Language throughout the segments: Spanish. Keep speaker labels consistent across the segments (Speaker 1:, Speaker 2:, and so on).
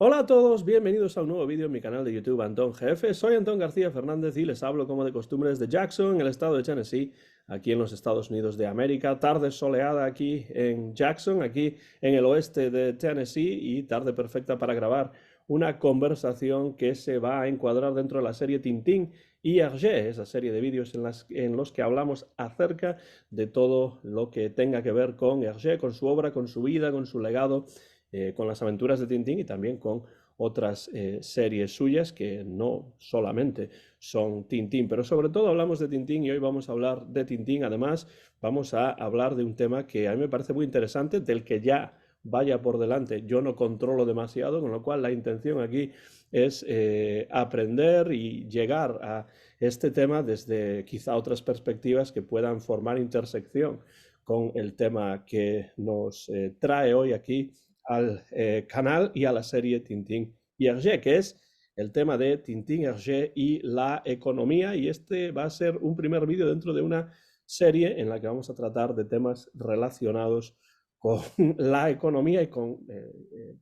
Speaker 1: Hola a todos, bienvenidos a un nuevo vídeo en mi canal de YouTube Antón GF. Soy Antón García Fernández y les hablo como de costumbre desde Jackson, en el estado de Tennessee, aquí en los Estados Unidos de América. Tarde soleada aquí en Jackson, aquí en el oeste de Tennessee, y tarde perfecta para grabar una conversación que se va a encuadrar dentro de la serie Tintín y Hergé, esa serie de vídeos en los que hablamos acerca de todo lo que tenga que ver con Hergé, con su obra, con su vida, con su legado, con las aventuras de Tintín y también con otras series suyas que no solamente son Tintín, pero sobre todo hablamos de Tintín y hoy vamos a hablar de Tintín. Además, vamos a hablar de un tema que a mí me parece muy interesante, del que ya vaya por delante yo no controlo demasiado, con lo cual la intención aquí es aprender y llegar a este tema desde quizá otras perspectivas que puedan formar intersección con el tema que nos trae hoy aquí al canal y a la serie Tintín y Hergé, que es el tema de Tintín, Hergé y la economía. Y este va a ser un primer vídeo dentro de una serie en la que vamos a tratar de temas relacionados con la economía y con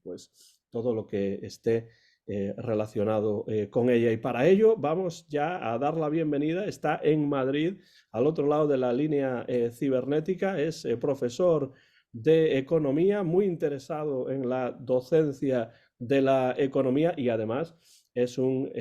Speaker 1: pues todo lo que esté relacionado con ella. Y para ello vamos ya a dar la bienvenida. Está en Madrid, al otro lado de la línea cibernética, es profesor de economía, muy interesado en la docencia de la economía y además es un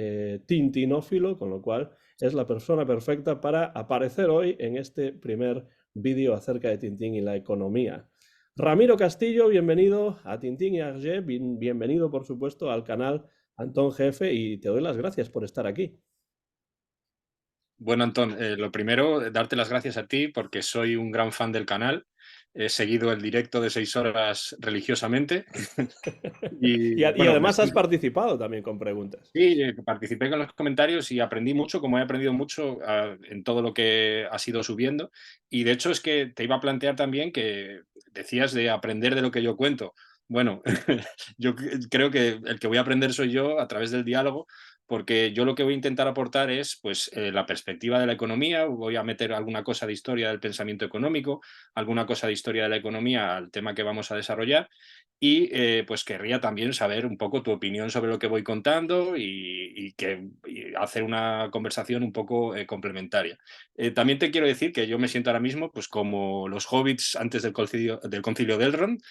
Speaker 1: tintinófilo, con lo cual es la persona perfecta para aparecer hoy en este primer vídeo acerca de Tintín y la economía. Ramiro Castillo, bienvenido a Tintín y Hergé, bienvenido por supuesto al canal Antón Jefe y te doy las gracias por estar aquí.
Speaker 2: Bueno, Antón, lo primero, darte las gracias a ti porque soy un gran fan del canal. He seguido el directo de 6 horas religiosamente y
Speaker 1: Y
Speaker 2: bueno,
Speaker 1: además has participado también con preguntas.
Speaker 2: sí, participé con los comentarios y aprendí mucho, como he aprendido mucho en todo lo que has ido subiendo. Y de hecho es que te iba a plantear también que decías de aprender de lo que yo cuento. Bueno, creo que el que voy a aprender soy yo a través del diálogo, porque yo lo que voy a intentar aportar es pues, la perspectiva de la economía. Voy a meter alguna cosa de historia del pensamiento económico, alguna cosa de historia de la economía al tema que vamos a desarrollar. Y pues querría también saber un poco tu opinión sobre lo que voy contando y hacer una conversación un poco complementaria. También te quiero decir que yo me siento ahora mismo pues como los hobbits antes del concilio de Elrond,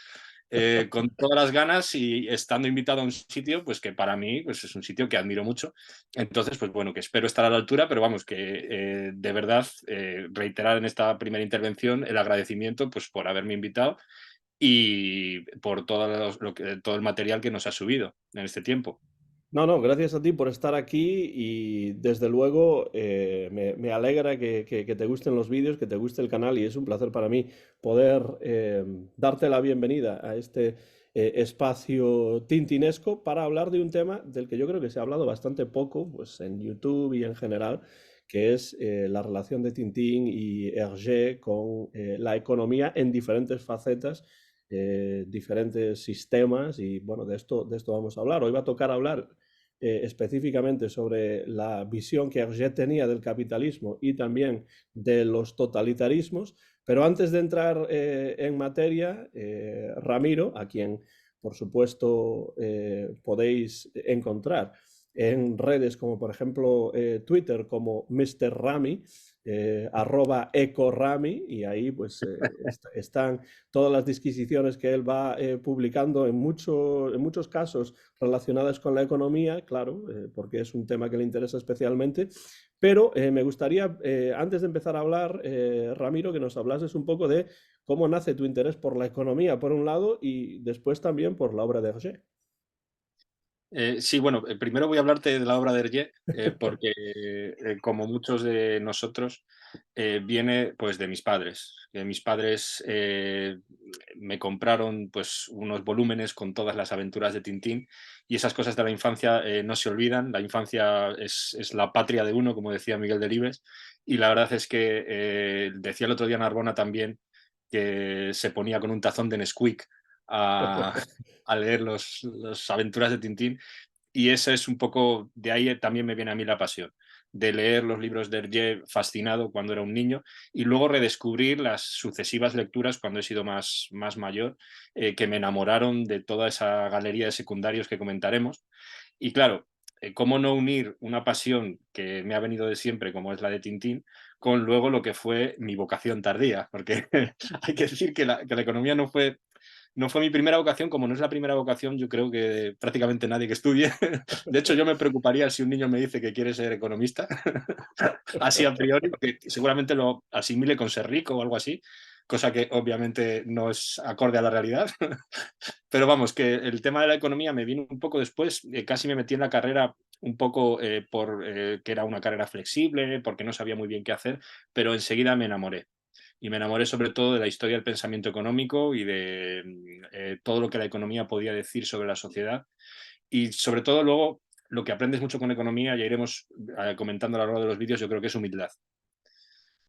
Speaker 2: con todas las ganas y estando invitado a un sitio pues que para mí pues, es un sitio que admiro mucho. Entonces, pues bueno, que espero estar a la altura, pero vamos, que de verdad reiterar en esta primera intervención el agradecimiento pues, por haberme invitado y por todo el material que nos ha subido en este tiempo.
Speaker 1: No, no, gracias a ti por estar aquí y desde luego me alegra que te gusten los vídeos, que te guste el canal y es un placer para mí poder darte la bienvenida a este espacio tintinesco para hablar de un tema del que yo creo que se ha hablado bastante poco pues, en YouTube y en general, que es la relación de Tintín y Hergé con la economía en diferentes facetas, diferentes sistemas y bueno, de esto vamos a hablar. Hoy va a tocar hablar específicamente sobre la visión que Hergé tenía del capitalismo y también de los totalitarismos. Pero antes de entrar en materia, Ramiro, a quien por supuesto podéis encontrar en redes como por ejemplo Twitter como Mr. Rami, @ecorami, y ahí pues están todas las disquisiciones que él va publicando en muchos casos relacionadas con la economía, claro, porque es un tema que le interesa especialmente. Pero me gustaría, antes de empezar a hablar, Ramiro, que nos hablases un poco de cómo nace tu interés por la economía, por un lado, y después también por la obra de Hergé.
Speaker 2: Sí, bueno, primero voy a hablarte de la obra de Hergé, porque como muchos de nosotros, viene pues de mis padres. Mis padres me compraron pues unos volúmenes con todas las aventuras de Tintín y esas cosas de la infancia no se olvidan. La infancia es la patria de uno, como decía Miguel Delibes, y la verdad es que decía el otro día Narbona también que se ponía con un tazón de Nesquik a, a leer las aventuras de Tintín y esa es un poco, de ahí también me viene a mí la pasión. de leer los libros de Hergé fascinado cuando era un niño y luego redescubrir las sucesivas lecturas cuando he sido más mayor, que me enamoraron de toda esa galería de secundarios que comentaremos. Y claro, cómo no unir una pasión que me ha venido de siempre, como es la de Tintín, con luego lo que fue mi vocación tardía, porque hay que decir que la economía no fue mi primera vocación, como no es la primera vocación, yo creo que prácticamente nadie que estudie. De hecho, yo me preocuparía si un niño me dice que quiere ser economista, así a priori, porque seguramente lo asimile con ser rico o algo así, cosa que obviamente no es acorde a la realidad. Pero vamos, que el tema de la economía me vino un poco después, casi me metí en la carrera un poco que era una carrera flexible, porque no sabía muy bien qué hacer, pero enseguida me enamoré. Y me enamoré sobre todo de la historia del pensamiento económico y de todo lo que la economía podía decir sobre la sociedad. Y sobre todo luego, lo que aprendes mucho con economía, ya iremos comentando a lo largo de los vídeos, yo creo que es humildad.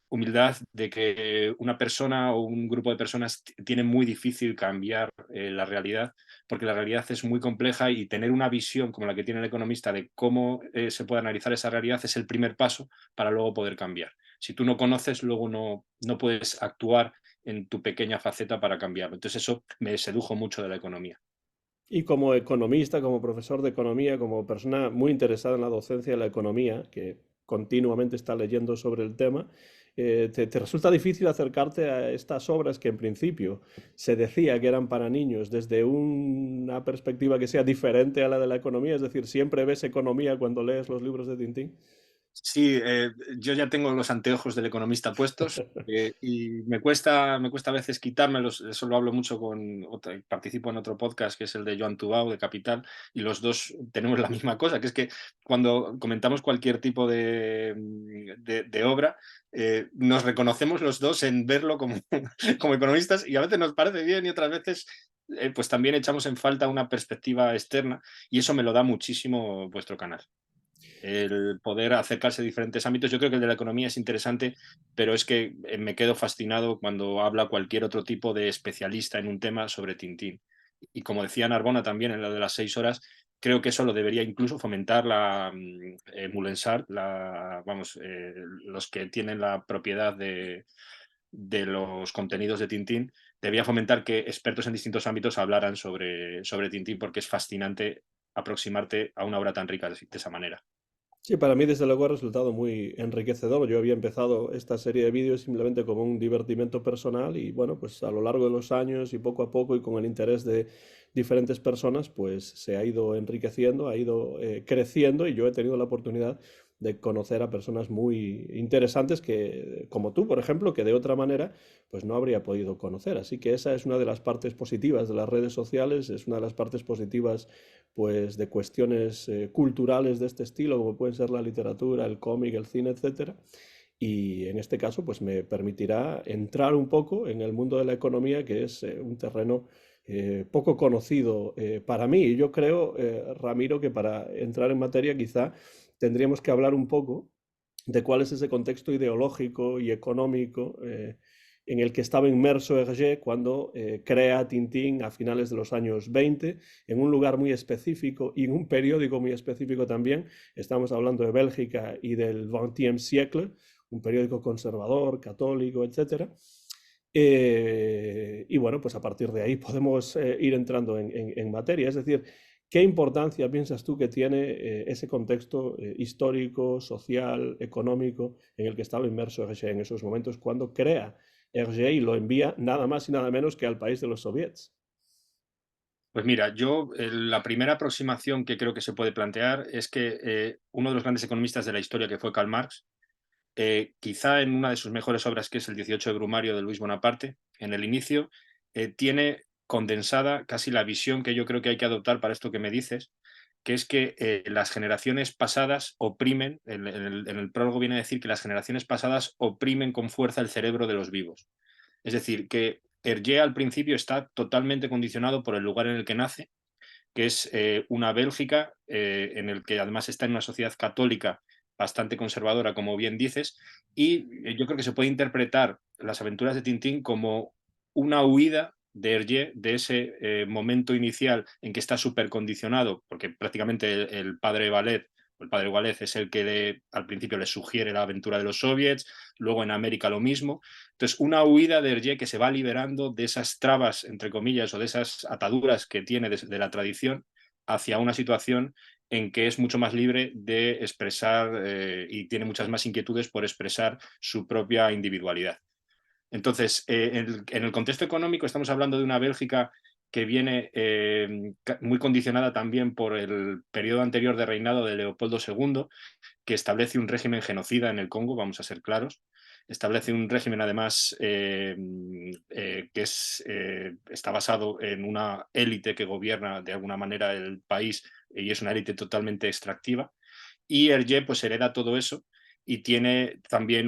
Speaker 2: Humildad de que una persona o un grupo de personas tiene muy difícil cambiar la realidad, porque la realidad es muy compleja y tener una visión como la que tiene el economista de cómo se puede analizar esa realidad es el primer paso para luego poder cambiar. Si tú no conoces, luego no puedes actuar en tu pequeña faceta para cambiarlo. Entonces eso me sedujo mucho de la economía.
Speaker 1: Y como economista, como profesor de economía, como persona muy interesada en la docencia de la economía, que continuamente está leyendo sobre el tema, ¿te resulta difícil acercarte a estas obras que en principio se decía que eran para niños desde una perspectiva que sea diferente a la de la economía? Es decir, ¿siempre ves economía cuando lees los libros de Tintín?
Speaker 2: Sí, yo ya tengo los anteojos del economista puestos y me cuesta a veces quitármelos. Eso lo hablo mucho participo en otro podcast que es el de Joan Tubau de Capital y los dos tenemos la misma cosa, que es que cuando comentamos cualquier tipo de obra, nos reconocemos los dos en verlo como, como economistas y a veces nos parece bien y otras veces pues también echamos en falta una perspectiva externa y eso me lo da muchísimo vuestro canal, el poder acercarse a diferentes ámbitos. Yo creo que el de la economía es interesante, pero es que me quedo fascinado cuando habla cualquier otro tipo de especialista en un tema sobre Tintín. Y como decía Narbona también en lo de las 6 horas, creo que eso lo debería incluso fomentar la Mulensart, los que tienen la propiedad de los contenidos de Tintín, debía fomentar que expertos en distintos ámbitos hablaran sobre Tintín, porque es fascinante aproximarte a una obra tan rica de esa manera.
Speaker 1: Sí, para mí desde luego ha resultado muy enriquecedor. Yo había empezado esta serie de vídeos simplemente como un divertimento personal y bueno, pues a lo largo de los años y poco a poco y con el interés de diferentes personas, pues se ha ido enriqueciendo, ha ido creciendo y yo he tenido la oportunidad de conocer a personas muy interesantes que, como tú, por ejemplo, que de otra manera pues no habría podido conocer. Así que esa es una de las partes positivas de las redes sociales, es una de las partes positivas pues de cuestiones culturales de este estilo, como pueden ser la literatura, el cómic, el cine, etcétera. Y en este caso, pues me permitirá entrar un poco en el mundo de la economía, que es un terreno poco conocido para mí. Y yo creo, Ramiro, que para entrar en materia quizá tendríamos que hablar un poco de cuál es ese contexto ideológico y económico en el que estaba inmerso Hergé cuando crea Tintín a finales de los años 20, en un lugar muy específico y en un periódico muy específico también. Estamos hablando de Bélgica y del XXe siècle, un periódico conservador, católico, etcétera. Y bueno, pues a partir de ahí podemos ir entrando en materia. Es decir, ¿qué importancia piensas tú que tiene ese contexto histórico, social, económico en el que estaba inmerso Hergé en esos momentos cuando crea Hergé y lo envía nada más y nada menos que al país de los soviets?
Speaker 2: Pues mira, yo la primera aproximación que creo que se puede plantear es que uno de los grandes economistas de la historia, que fue Karl Marx, quizá en una de sus mejores obras, que es el 18 de Brumario de Luis Bonaparte, en el inicio, tiene condensada casi la visión que yo creo que hay que adoptar para esto que me dices, que es que las generaciones pasadas oprimen, en el prólogo viene a decir que las generaciones pasadas oprimen con fuerza el cerebro de los vivos. Es decir, que Hergé al principio está totalmente condicionado por el lugar en el que nace, que es una Bélgica en el que además está en una sociedad católica bastante conservadora, como bien dices, y yo creo que se puede interpretar las aventuras de Tintín como una huida de Hergé de ese momento inicial en que está súper condicionado, porque prácticamente el padre Valet El padre Walez es el que al principio le sugiere la aventura de los soviets, luego en América lo mismo. Entonces, una huida de Hergé que se va liberando de esas trabas, entre comillas, o de esas ataduras que tiene de la tradición hacia una situación en que es mucho más libre de expresar y tiene muchas más inquietudes por expresar su propia individualidad. Entonces, en el contexto económico estamos hablando de una Bélgica que viene muy condicionada también por el periodo anterior de reinado de Leopoldo II, que establece un régimen genocida en el Congo, vamos a ser claros. Establece un régimen, además, que está basado en una élite que gobierna de alguna manera el país y es una élite totalmente extractiva. Y Hergé pues hereda todo eso y tiene también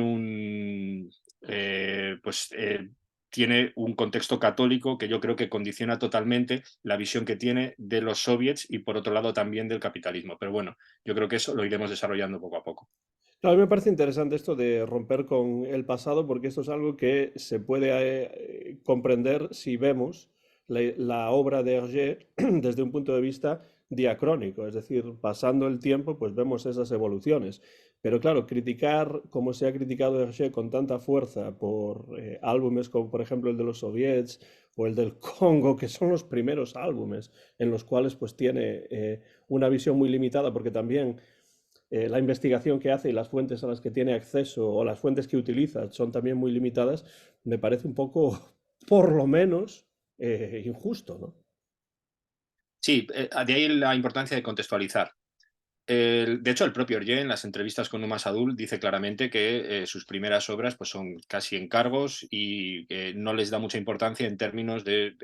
Speaker 2: tiene un contexto católico que yo creo que condiciona totalmente la visión que tiene de los soviets y por otro lado también del capitalismo. Pero bueno, yo creo que eso lo iremos desarrollando poco a poco.
Speaker 1: No, a mí me parece interesante esto de romper con el pasado porque esto es algo que se puede comprender si vemos la obra de Hergé desde un punto de vista diacrónico, es decir, pasando el tiempo, pues vemos esas evoluciones. Pero claro, criticar como se ha criticado Hergé con tanta fuerza por álbumes como por ejemplo el de los soviets o el del Congo, que son los primeros álbumes en los cuales pues tiene una visión muy limitada porque también la investigación que hace y las fuentes a las que tiene acceso o las fuentes que utiliza son también muy limitadas, me parece un poco, por lo menos, injusto, ¿no?
Speaker 2: Sí, de ahí la importancia de contextualizar. De hecho, el propio Hergé en las entrevistas con Uma Sadul dice claramente que sus primeras obras pues, son casi encargos y que no les da mucha importancia en términos de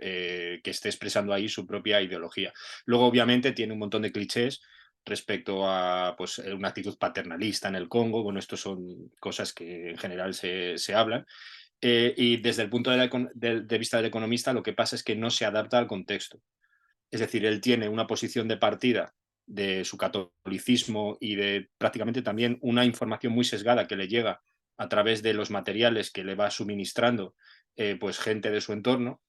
Speaker 2: que esté expresando ahí su propia ideología. Luego, obviamente, tiene un montón de clichés respecto a pues, una actitud paternalista en el Congo. Bueno, esto son cosas que en general se hablan. Y desde el punto de vista del economista, lo que pasa es que no se adapta al contexto. Es decir, él tiene una posición de partida de su catolicismo y de prácticamente también una información muy sesgada que le llega a través de los materiales que le va suministrando pues gente de su entorno.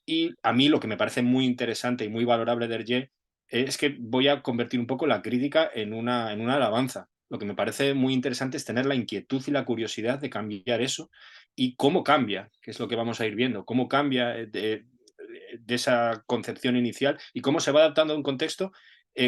Speaker 2: Y a mí lo que me parece muy interesante y muy valorable de Hergé es que voy a convertir un poco la crítica en una alabanza. Lo que me parece muy interesante es tener la inquietud y la curiosidad de cambiar eso y cómo cambia, que es lo que vamos a ir viendo, cómo cambia de esa concepción inicial y cómo se va adaptando a un contexto,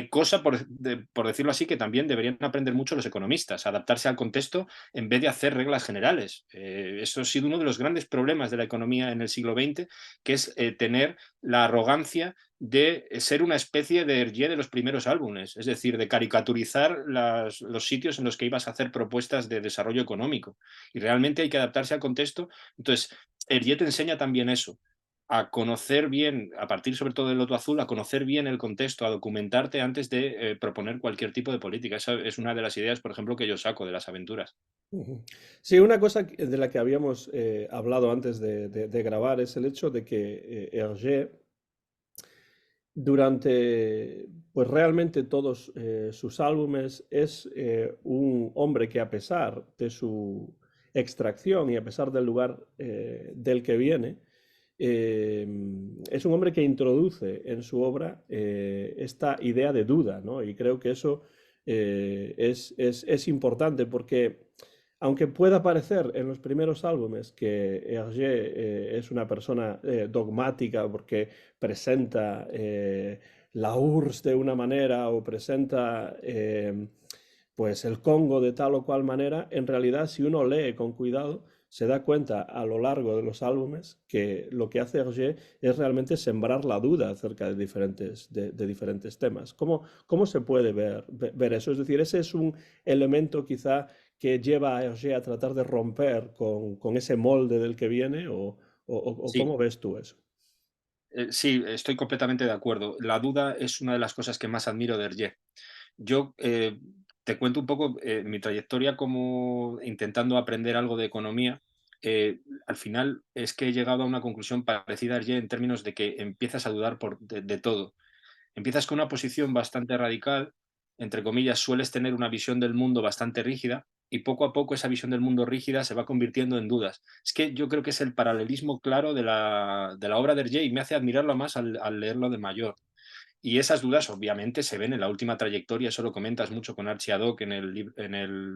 Speaker 2: cosa, por decirlo así, que también deberían aprender mucho los economistas, adaptarse al contexto en vez de hacer reglas generales. Eso ha sido uno de los grandes problemas de la economía en el siglo XX, que es tener la arrogancia de ser una especie de Hergé de los primeros álbumes, es decir, de caricaturizar los sitios en los que ibas a hacer propuestas de desarrollo económico. Y realmente hay que adaptarse al contexto. Entonces, Hergé te enseña también eso, a conocer bien, a partir sobre todo del Loto Azul, a conocer bien el contexto, a documentarte antes de proponer cualquier tipo de política. Esa es una de las ideas, por ejemplo, que yo saco de las aventuras.
Speaker 1: Ujú. Sí, una cosa de la que habíamos hablado antes de grabar es el hecho de que Hergé durante pues realmente todos sus álbumes es un hombre que a pesar de su extracción y a pesar del lugar del que viene, eh, es un hombre que introduce en su obra esta idea de duda, ¿no? Y creo que eso es importante porque aunque pueda parecer en los primeros álbumes que Hergé es una persona dogmática porque presenta la URSS de una manera o presenta pues el Congo de tal o cual manera, en realidad si uno lee con cuidado se da cuenta a lo largo de los álbumes que lo que hace Hergé es realmente sembrar la duda acerca de diferentes temas. ¿Cómo se puede ver eso? Es decir, ese es un elemento quizá que lleva a Hergé a tratar de romper con ese molde del que viene o
Speaker 2: Sí,
Speaker 1: cómo ves tú eso?
Speaker 2: sí, estoy completamente de acuerdo. La duda es una de las cosas que más admiro de Hergé. Yo te cuento un poco mi trayectoria como intentando aprender algo de economía. Al final es que he llegado a una conclusión parecida a Hergé en términos de que empiezas a dudar de todo. Empiezas con una posición bastante radical, entre comillas, sueles tener una visión del mundo bastante rígida y poco a poco esa visión del mundo rígida se va convirtiendo en dudas. Es que yo creo que es el paralelismo claro de la obra de Hergé y me hace admirarlo más al leerlo de mayor. Y esas dudas, obviamente, se ven en la última trayectoria, eso lo comentas mucho con Archie Haddock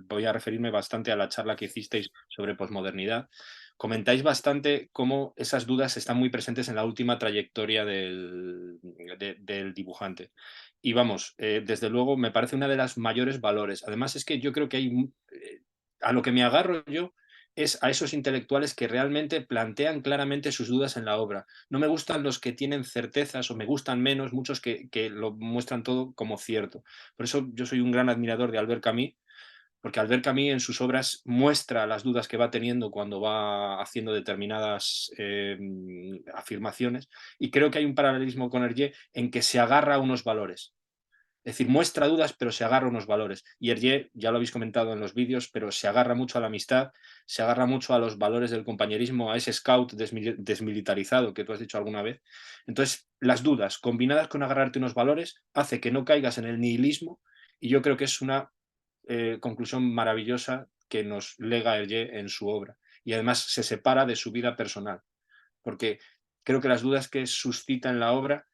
Speaker 2: voy a referirme bastante a la charla que hicisteis sobre posmodernidad. Comentáis bastante cómo esas dudas están muy presentes en la última trayectoria del dibujante. Y vamos, desde luego me parece una de las mayores valores. Además es que yo creo que a lo que me agarro yo es a esos intelectuales que realmente plantean claramente sus dudas en la obra. No me gustan los que tienen certezas o me gustan menos, muchos que lo muestran todo como cierto. Por eso yo soy un gran admirador de Albert Camus, porque Albert Camus en sus obras muestra las dudas que va teniendo cuando va haciendo determinadas afirmaciones, y creo que hay un paralelismo con Hergé en que se agarra a unos valores. Es decir, muestra dudas, pero se agarra a unos valores. Y Hergé, ya lo habéis comentado en los vídeos, pero se agarra mucho a la amistad, se agarra mucho a los valores del compañerismo, a ese scout desmilitarizado que tú has dicho alguna vez. Entonces, las dudas combinadas con agarrarte unos valores hace que no caigas en el nihilismo, y yo creo que es una conclusión maravillosa que nos lega Hergé en su obra. Y además se separa de su vida personal, porque creo que las dudas que suscita en la obra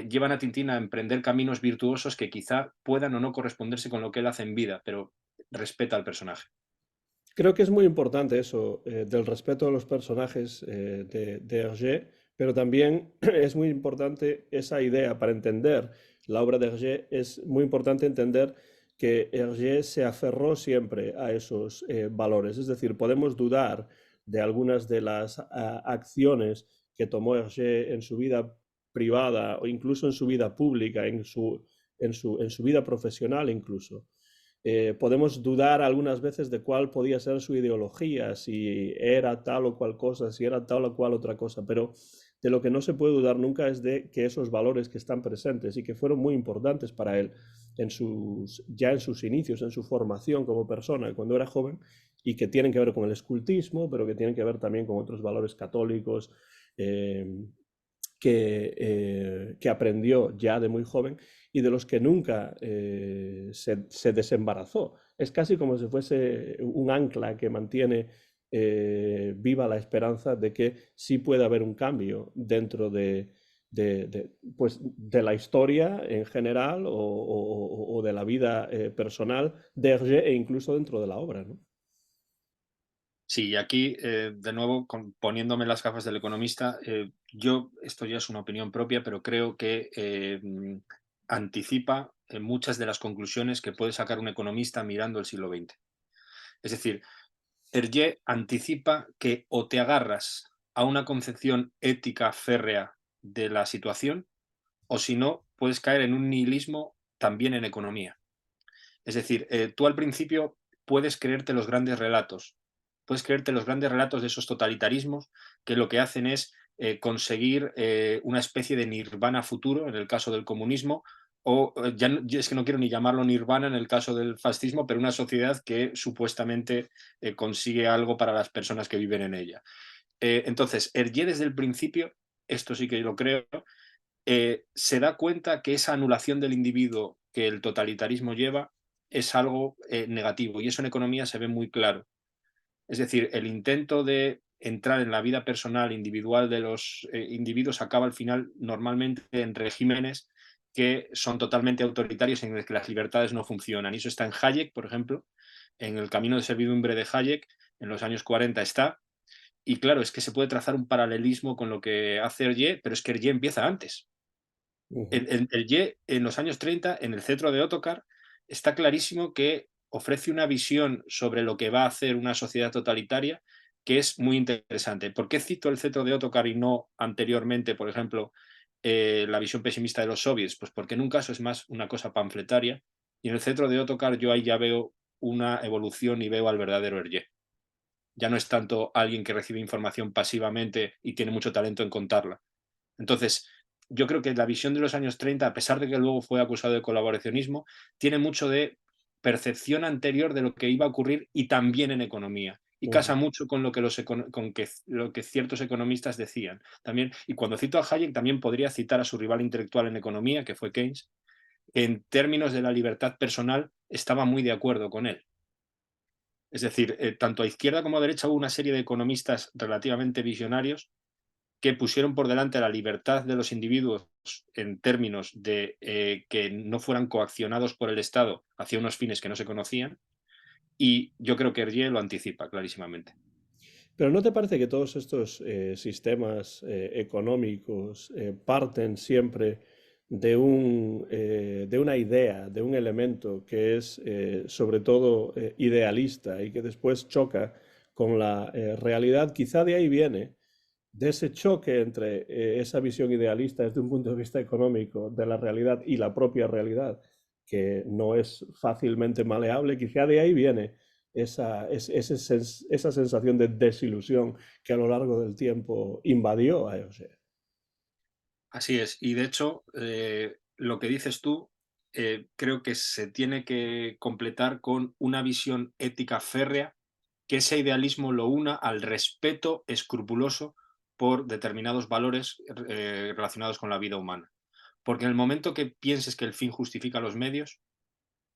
Speaker 2: llevan a Tintín a emprender caminos virtuosos que quizá puedan o no corresponderse con lo que él hace en vida, pero respeta al personaje.
Speaker 1: Creo que es muy importante eso, del respeto a los personajes de Hergé, pero también es muy importante esa idea para entender la obra de Hergé. Es muy importante entender que Hergé se aferró siempre a esos valores. Es decir, podemos dudar de algunas de las acciones que tomó Hergé en su vida privada o incluso en su vida pública, en su vida profesional incluso. Podemos dudar algunas veces de cuál podía ser su ideología, si era tal o cual cosa, si era tal o cual otra cosa, pero de lo que no se puede dudar nunca es de que esos valores que están presentes y que fueron muy importantes para él ya en sus inicios, en su formación como persona, cuando era joven, y que tienen que ver con el escultismo, pero que tienen que ver también con otros valores católicos eh, que aprendió ya de muy joven y de los que nunca se desembarazó. Es casi como si fuese un ancla que mantiene viva la esperanza de que sí puede haber un cambio dentro pues, de la historia en general o de la vida personal de Hergé e incluso dentro de la obra, ¿no?
Speaker 2: Sí, y aquí, de nuevo, poniéndome las gafas del economista, yo, esto ya es una opinión propia, pero creo que anticipa muchas de las conclusiones que puede sacar un economista mirando el siglo XX. Es decir, Hergé anticipa que o te agarras a una concepción ética férrea de la situación, o si no, puedes caer en un nihilismo también en economía. Es decir, tú al principio puedes creerte los grandes relatos de esos totalitarismos que lo que hacen es conseguir una especie de nirvana futuro, en el caso del comunismo, o ya yo es que no quiero ni llamarlo nirvana en el caso del fascismo, pero una sociedad que supuestamente consigue algo para las personas que viven en ella. Entonces, Hergé desde el principio, esto sí que lo creo, se da cuenta que esa anulación del individuo que el totalitarismo lleva es algo negativo, y eso en economía se ve muy claro. Es decir, el intento de entrar en la vida personal individual de los individuos acaba al final normalmente en regímenes que son totalmente autoritarios en los que las libertades no funcionan. Y eso está en Hayek, por ejemplo, en El camino de servidumbre de Hayek, en los años 40 está. Y claro, es que se puede trazar un paralelismo con lo que hace Hergé, pero es que Hergé empieza antes.
Speaker 1: Uh -huh.
Speaker 2: El Ye, en los años 30, en el cetro de Ottokar, está clarísimo que ofrece una visión sobre lo que va a hacer una sociedad totalitaria que es muy interesante. ¿Por qué cito el cetro de Ottokar y no anteriormente, por ejemplo, la visión pesimista de los soviets? Pues porque en un caso es más una cosa panfletaria, y en el cetro de Ottokar yo ahí ya veo una evolución y veo al verdadero Hergé. Ya no es tanto alguien que recibe información pasivamente y tiene mucho talento en contarla. Entonces, yo creo que la visión de los años 30, a pesar de que luego fue acusado de colaboracionismo, tiene mucho de percepción anterior de lo que iba a ocurrir, y también en economía. Y
Speaker 1: Uh
Speaker 2: casa
Speaker 1: -huh.
Speaker 2: mucho con lo que ciertos economistas decían. También, y cuando cito a Hayek, también podría citar a su rival intelectual en economía, que fue Keynes, que en términos de la libertad personal estaba muy de acuerdo con él. Es decir, tanto a izquierda como a derecha hubo una serie de economistas relativamente visionarios que pusieron por delante la libertad de los individuos en términos de que no fueran coaccionados por el Estado hacia unos fines que no se conocían, y yo creo que Hergé lo anticipa clarísimamente.
Speaker 1: Pero ¿no te parece que todos estos sistemas económicos parten siempre de una idea, de un elemento que es sobre todo idealista y que después choca con la realidad? Quizá de ahí viene, de ese choque entre esa visión idealista desde un punto de vista económico de la realidad y la propia realidad, que no es fácilmente maleable. Quizá de ahí viene esa sensación de desilusión que a lo largo del tiempo invadió a Eugene.
Speaker 2: Así es, y de hecho, lo que dices tú, creo que se tiene que completar con una visión ética férrea, que ese idealismo lo una al respeto escrupuloso por determinados valores relacionados con la vida humana. Porque en el momento que pienses que el fin justifica los medios,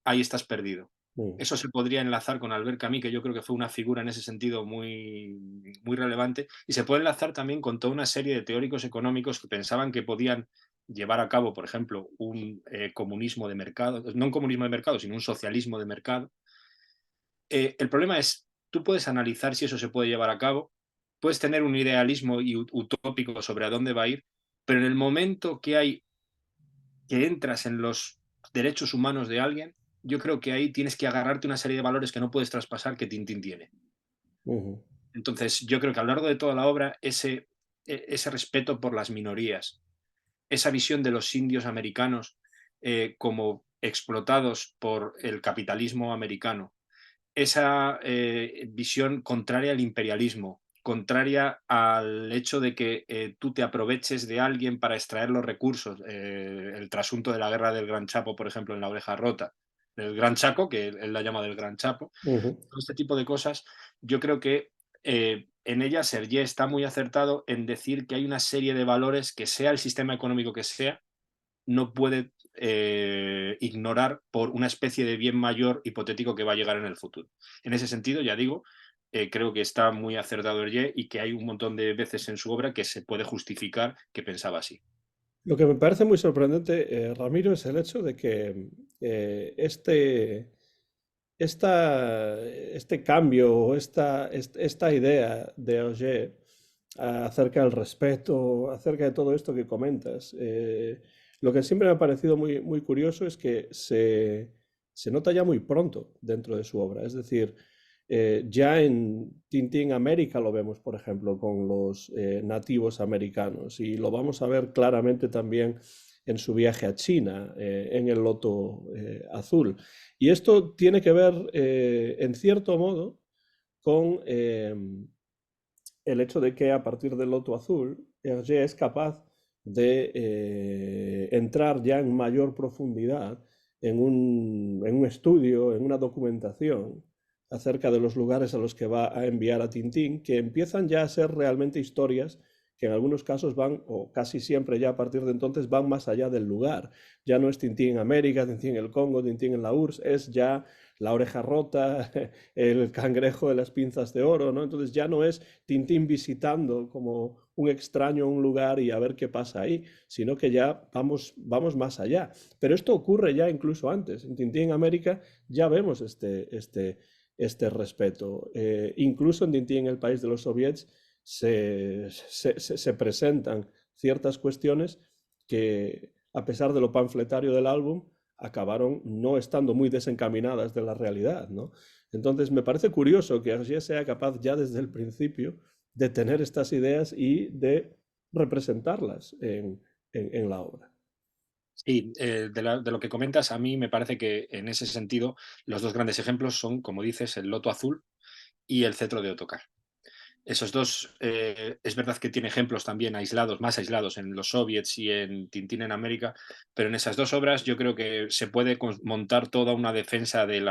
Speaker 2: ahí estás perdido.
Speaker 1: Mm.
Speaker 2: Eso se podría enlazar con Albert Camus, que yo creo que fue una figura en ese sentido muy relevante, y se puede enlazar también con toda una serie de teóricos económicos que pensaban que podían llevar a cabo, por ejemplo, un comunismo de mercado, no un comunismo de mercado, sino un socialismo de mercado. El problema es, tú puedes analizar si eso se puede llevar a cabo, puedes tener un idealismo utópico sobre a dónde va a ir, pero en el momento que entras en los derechos humanos de alguien, yo creo que ahí tienes que agarrarte una serie de valores que no puedes traspasar que Tintín tiene.
Speaker 1: Ujú.
Speaker 2: Entonces, yo creo que a lo largo de toda la obra, ese respeto por las minorías, esa visión de los indios americanos como explotados por el capitalismo americano, esa visión contraria al imperialismo, contraria al hecho de que tú te aproveches de alguien para extraer los recursos. El trasunto de la guerra del Gran Chapo, por ejemplo, en La Oreja Rota, del Gran Chaco, que él la llama del Gran Chapo.
Speaker 1: Ujú.
Speaker 2: Todo este tipo de cosas, yo creo que en ellas Hergé está muy acertado en decir que hay una serie de valores que, sea el sistema económico que sea, no puede ignorar por una especie de bien mayor hipotético que va a llegar en el futuro. En ese sentido, ya digo, creo que está muy acertado Hergé y que hay un montón de veces en su obra que se puede justificar que pensaba así.
Speaker 1: Lo que me parece muy sorprendente, Ramiro, es el hecho de que este cambio o esta idea de Auger acerca del respeto, acerca de todo esto que comentas, lo que siempre me ha parecido muy curioso es que se nota ya muy pronto dentro de su obra. Es decir, ya en Tintín América lo vemos, por ejemplo, con los nativos americanos, y lo vamos a ver claramente también en su viaje a China, en el Loto Azul. Y esto tiene que ver, en cierto modo, con el hecho de que a partir del Loto Azul, Hergé es capaz de entrar ya en mayor profundidad en un estudio, en una documentación acerca de los lugares a los que va a enviar a Tintín, que empiezan ya a ser realmente historias que en algunos casos van, o casi siempre ya a partir de entonces, van más allá del lugar. Ya no es Tintín en América, Tintín en el Congo, Tintín en la URSS, es ya la oreja rota, el cangrejo de las pinzas de oro, ¿no? Entonces ya no es Tintín visitando como un extraño un lugar y a ver qué pasa ahí, sino que ya vamos más allá. Pero esto ocurre ya incluso antes. En Tintín en América ya vemos este respeto. Incluso en Tintín en el país de los soviets se presentan ciertas cuestiones que, a pesar de lo panfletario del álbum, acabaron no estando muy desencaminadas de la realidad, ¿no? Entonces me parece curioso que Hergé sea capaz ya desde el principio de tener estas ideas y de representarlas en la obra.
Speaker 2: Sí, de lo que comentas, a mí me parece que en ese sentido los dos grandes ejemplos son, como dices, el Loto Azul y el Cetro de Ottokar. Esos dos, es verdad que tiene ejemplos también aislados, más aislados en los soviets y en Tintín en América, pero en esas dos obras yo creo que se puede montar toda una defensa de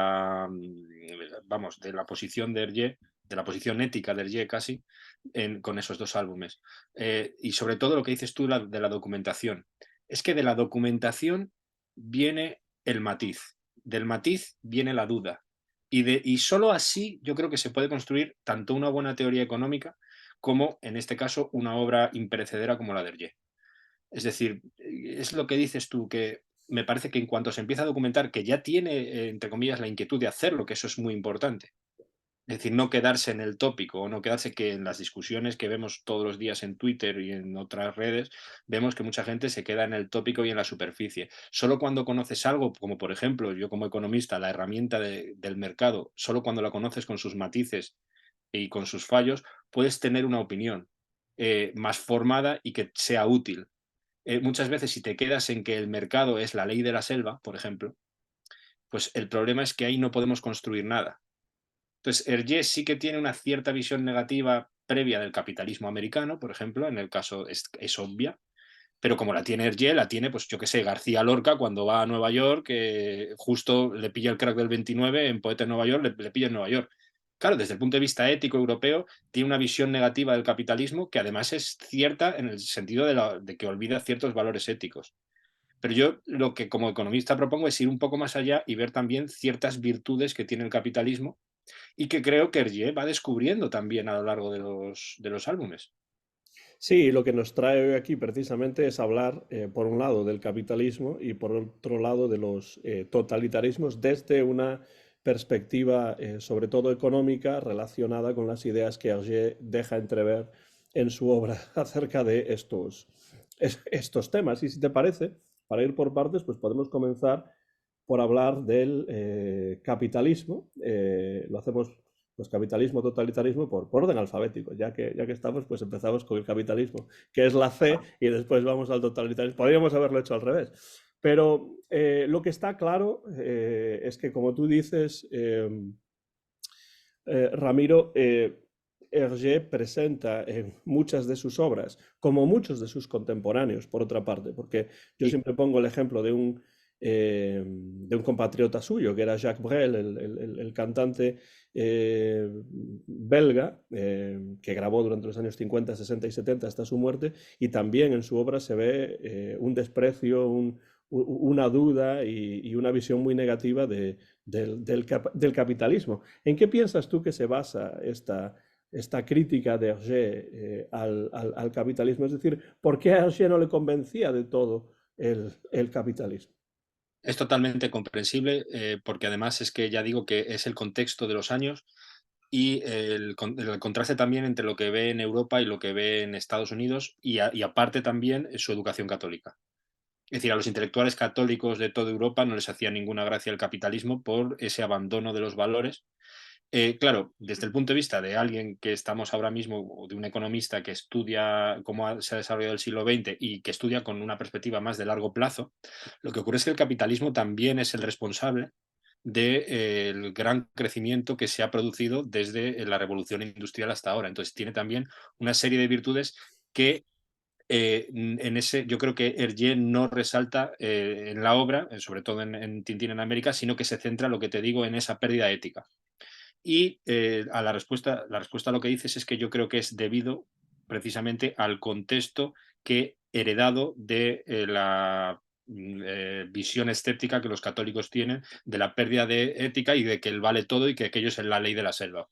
Speaker 2: vamos, de la posición de Hergé, de la posición ética de Hergé casi, con esos dos álbumes. Y sobre todo lo que dices tú de la documentación. Es que de la documentación viene el matiz, del matiz viene la duda, y solo así yo creo que se puede construir tanto una buena teoría económica como en este caso una obra imperecedera como la de Hergé. Es decir, es lo que dices tú, que me parece que en cuanto se empieza a documentar, que ya tiene, entre comillas, la inquietud de hacerlo, que eso es muy importante. Es decir, no quedarse en el tópico, o no quedarse que en las discusiones que vemos todos los días en Twitter y en otras redes, vemos que mucha gente se queda en el tópico y en la superficie. Solo cuando conoces algo, como por ejemplo, yo como economista, la herramienta del mercado, solo cuando la conoces con sus matices y con sus fallos, puedes tener una opinión más formada y que sea útil. Muchas veces, si te quedas en que el mercado es la ley de la selva, por ejemplo, pues el problema es que ahí no podemos construir nada. Entonces, Hergé sí que tiene una cierta visión negativa previa del capitalismo americano, por ejemplo, en el caso es obvia, pero como la tiene Hergé, la tiene, pues yo qué sé, García Lorca cuando va a Nueva York, que justo le pilla el crack del 29 en Poeta en Nueva York, le pilla en Nueva York. Claro, desde el punto de vista ético europeo, tiene una visión negativa del capitalismo que además es cierta en el sentido de que olvida ciertos valores éticos. Pero yo lo que como economista propongo es ir un poco más allá y ver también ciertas virtudes que tiene el capitalismo y que creo que Hergé va descubriendo también a lo largo de los álbumes.
Speaker 1: Sí, lo que nos trae hoy aquí precisamente es hablar, por un lado, del capitalismo y por otro lado de los totalitarismos desde una perspectiva, sobre todo económica, relacionada con las ideas que Hergé deja entrever en su obra acerca de estos temas. Y si te parece, para ir por partes, pues podemos comenzar por hablar del capitalismo. Lo hacemos pues capitalismo, totalitarismo, por orden alfabético. Ya que estamos, pues empezamos con el capitalismo, que es la C, y después vamos al totalitarismo. Podríamos haberlo hecho al revés. Pero lo que está claro es que, como tú dices, Ramiro, Hergé presenta en muchas de sus obras, como muchos de sus contemporáneos, por otra parte, porque yo
Speaker 2: Sí,
Speaker 1: siempre pongo el ejemplo de un compatriota suyo, que era Jacques Brel, el cantante belga, que grabó durante los años 50, 60 y 70 hasta su muerte, y también en su obra se ve un desprecio, una duda y una visión muy negativa del capitalismo. ¿En qué piensas tú que se basa esta crítica de Hergé al capitalismo? Es decir, ¿por qué a Hergé no le convencía de todo el capitalismo?
Speaker 2: es totalmente comprensible porque además es que ya digo que es el contexto de los años y el contraste también entre lo que ve en Europa y lo que ve en Estados Unidos y aparte también su educación católica. Es decir, a los intelectuales católicos de toda Europa no les hacía ninguna gracia el capitalismo por ese abandono de los valores. Claro, desde el punto de vista de alguien que estamos ahora mismo, o de un economista que estudia cómo se ha desarrollado el siglo XX y que estudia con una perspectiva más de largo plazo, lo que ocurre es que el capitalismo también es el responsable del gran crecimiento que se ha producido desde la revolución industrial hasta ahora. Entonces tiene también una serie de virtudes que en ese, yo creo que Hergé no resalta en la obra, sobre todo en Tintín en América, sino que se centra, lo que te digo, en esa pérdida ética. Y a la respuesta a lo que dices es que yo creo que es debido precisamente al contexto que heredado de la visión escéptica que los católicos tienen de la pérdida de ética y de que él vale todo y que aquello es la ley de la selva.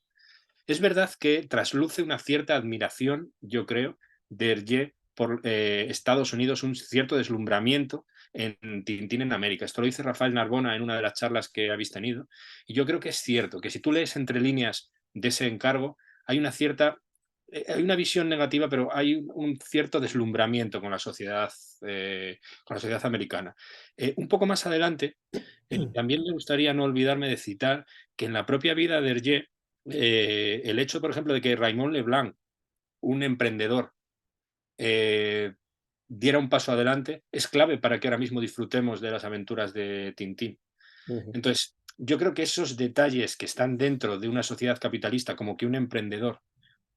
Speaker 2: Es verdad que trasluce una cierta admiración, yo creo, de Hergé por Estados Unidos, un cierto deslumbramiento en Tintín en América. Esto lo dice Rafael Narbona en una de las charlas que habéis tenido. Y yo creo que es cierto, que si tú lees entre líneas de ese encargo, hay una cierta, hay una visión negativa, pero hay un cierto deslumbramiento con la sociedad americana. Un poco más adelante, también me gustaría no olvidarme de citar que en la propia vida de Hergé, el hecho, por ejemplo, de que Raymond Leblanc, un emprendedor, eh, diera un paso adelante, es clave para que ahora mismo disfrutemos de las aventuras de Tintín.
Speaker 1: Ujú.
Speaker 2: Entonces, yo creo que esos detalles que están dentro de una sociedad capitalista, como que un emprendedor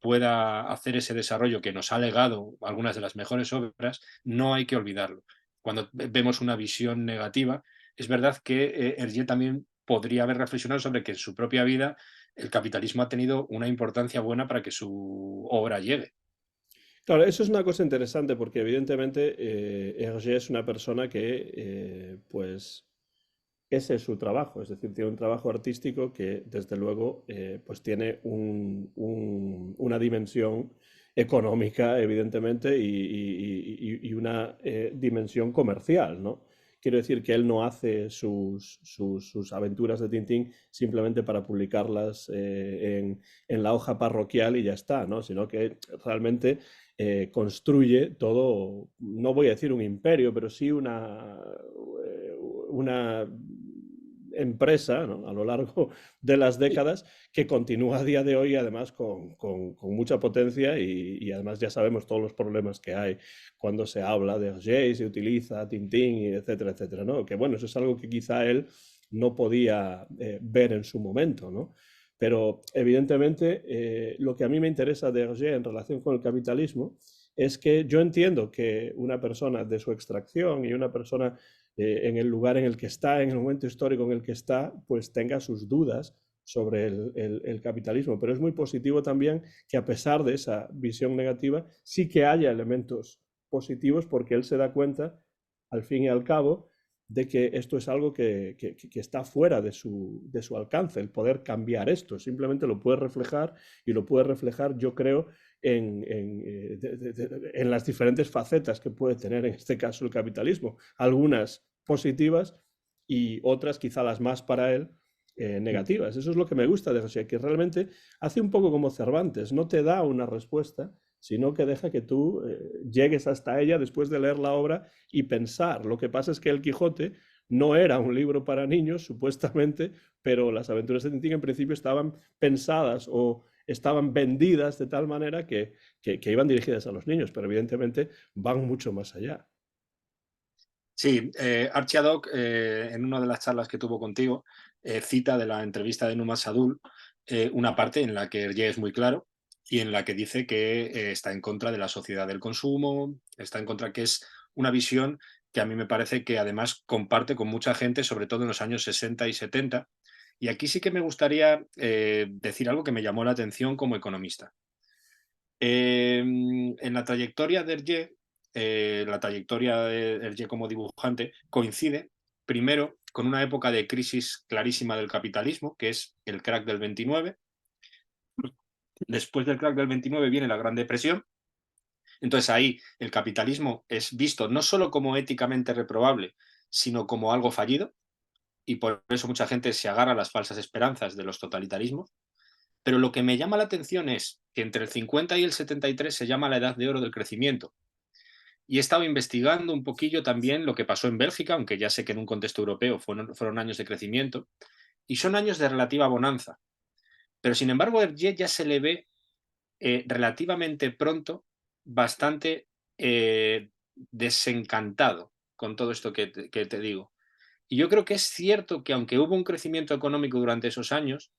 Speaker 2: pueda hacer ese desarrollo que nos ha legado algunas de las mejores obras, no hay que olvidarlo. Cuando vemos una visión negativa, es verdad que Hergé también podría haber reflexionado sobre que en su propia vida el capitalismo ha tenido una importancia buena para que su obra llegue.
Speaker 1: Claro, eso es una cosa interesante porque evidentemente Hergé es una persona que pues ese es su trabajo, es decir, tiene un trabajo artístico que desde luego pues tiene una dimensión económica, evidentemente, y una dimensión comercial, ¿no? Quiero decir que él no hace sus aventuras de Tintín simplemente para publicarlas en la hoja parroquial y ya está, ¿no? Sino que realmente construye todo, no voy a decir un imperio, pero sí una empresa, ¿no?, a lo largo de las décadas que continúa a día de hoy además con mucha potencia y, además ya sabemos todos los problemas que hay cuando se habla de Hergé y se utiliza Tintín, etcétera, etcétera, ¿no? Que bueno, eso es algo que quizá él no podía ver en su momento, ¿no? Pero evidentemente lo que a mí me interesa de Hergé en relación con el capitalismo es que yo entiendo que una persona de su extracción y una persona en el lugar en el que está, en el momento histórico en el que está, pues tenga sus dudas sobre el capitalismo. Pero es muy positivo también que a pesar de esa visión negativa, sí que haya elementos positivos porque él se da cuenta, al fin y al cabo, de que esto es algo que está fuera de su alcance, el poder cambiar esto. Simplemente lo puede reflejar y lo puede reflejar, yo creo, en las diferentes facetas que puede tener en este caso el capitalismo. Algunas positivas y otras, quizá las más para él, negativas. Eso es lo que me gusta de José, que realmente hace un poco como Cervantes, no te da una respuesta, sino que deja que tú llegues hasta ella después de leer la obra y pensar. Lo que pasa es que El Quijote no era un libro para niños, supuestamente, pero las aventuras de Tintín en principio estaban pensadas o estaban vendidas de tal manera que iban dirigidas a los niños, pero evidentemente van mucho más allá.
Speaker 2: Sí, Archie Haddock, en una de las charlas que tuvo contigo, cita de la entrevista de Numa Sadul una parte en la que Hergé es muy claro y en la que dice que está en contra de la sociedad del consumo, está en contra, que es una visión que a mí me parece que además comparte con mucha gente, sobre todo en los años 60 y 70. Y aquí sí que me gustaría decir algo que me llamó la atención como economista. En la trayectoria de Hergé, la trayectoria de Hergé como dibujante coincide primero con una época de crisis clarísima del capitalismo, que es el crack del 29. Después del crack del 29 viene la Gran Depresión. Entonces ahí el capitalismo es visto no solo como éticamente reprobable, sino como algo fallido, y por eso mucha gente se agarra a las falsas esperanzas de los totalitarismos. Pero lo que me llama la atención es que entre el 50 y el 73 se llama la edad de oro del crecimiento. Y he estado investigando un poquillo también lo que pasó en Bélgica, aunque ya sé que en un contexto europeo fueron años de crecimiento, y son años de relativa bonanza. Pero sin embargo, a Hergé ya se le ve relativamente pronto bastante desencantado con todo esto que te digo. Y yo creo que es cierto que aunque hubo un crecimiento económico durante esos años,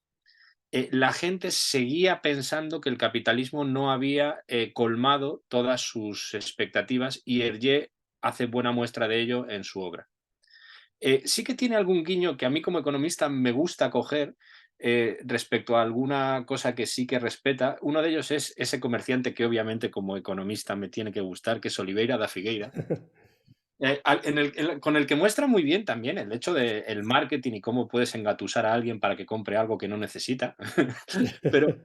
Speaker 2: la gente seguía pensando que el capitalismo no había colmado todas sus expectativas y Hergé hace buena muestra de ello en su obra. Sí que tiene algún guiño que a mí como economista me gusta coger respecto a alguna cosa que sí que respeta. Uno de ellos es ese comerciante que obviamente como economista me tiene que gustar, que es Oliveira da Figueira, con el que muestra muy bien también el hecho del marketing y cómo puedes engatusar a alguien para que compre algo que no necesita. Pero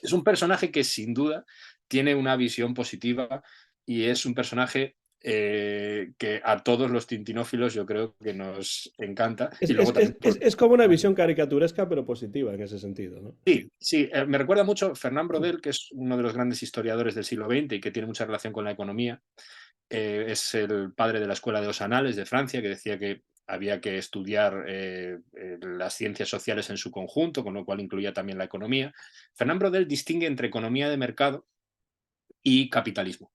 Speaker 2: es un personaje que sin duda tiene una visión positiva y es un personaje que a todos los tintinófilos yo creo que nos encanta.
Speaker 1: Es,
Speaker 2: Y luego
Speaker 1: es,
Speaker 2: también
Speaker 1: es, es como una visión caricaturesca, pero positiva en ese sentido, ¿no?
Speaker 2: sí, sí, me recuerda mucho Fernand Braudel, que es uno de los grandes historiadores del siglo XX y que tiene mucha relación con la economía. Es el padre de la Escuela de los Anales de Francia, que decía que había que estudiar las ciencias sociales en su conjunto, con lo cual incluía también la economía. Fernand Braudel distingue entre economía de mercado y capitalismo.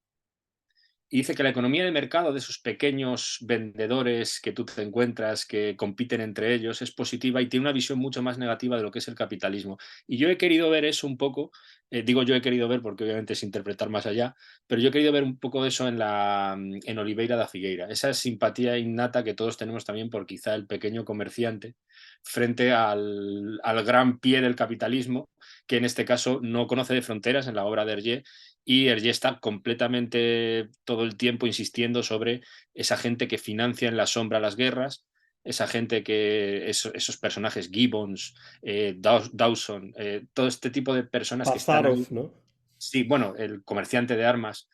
Speaker 2: Y dice que la economía de mercado de esos pequeños vendedores que tú te encuentras, que compiten entre ellos, es positiva y tiene una visión mucho más negativa de lo que es el capitalismo. Y yo he querido ver eso un poco, digo yo he querido ver porque obviamente es interpretar más allá, pero yo he querido ver un poco de eso en Oliveira da Figueira, esa simpatía innata que todos tenemos también por quizá el pequeño comerciante frente al gran pie del capitalismo, que en este caso no conoce de fronteras en la obra de Hergé, y Hergé está completamente todo el tiempo insistiendo sobre esa gente que financia en la sombra las guerras esa gente esos personajes, Gibbons, Dawson, todo este tipo de personas que están ahí.
Speaker 1: Pazarov, ¿no?
Speaker 2: Sí, bueno, el comerciante de armas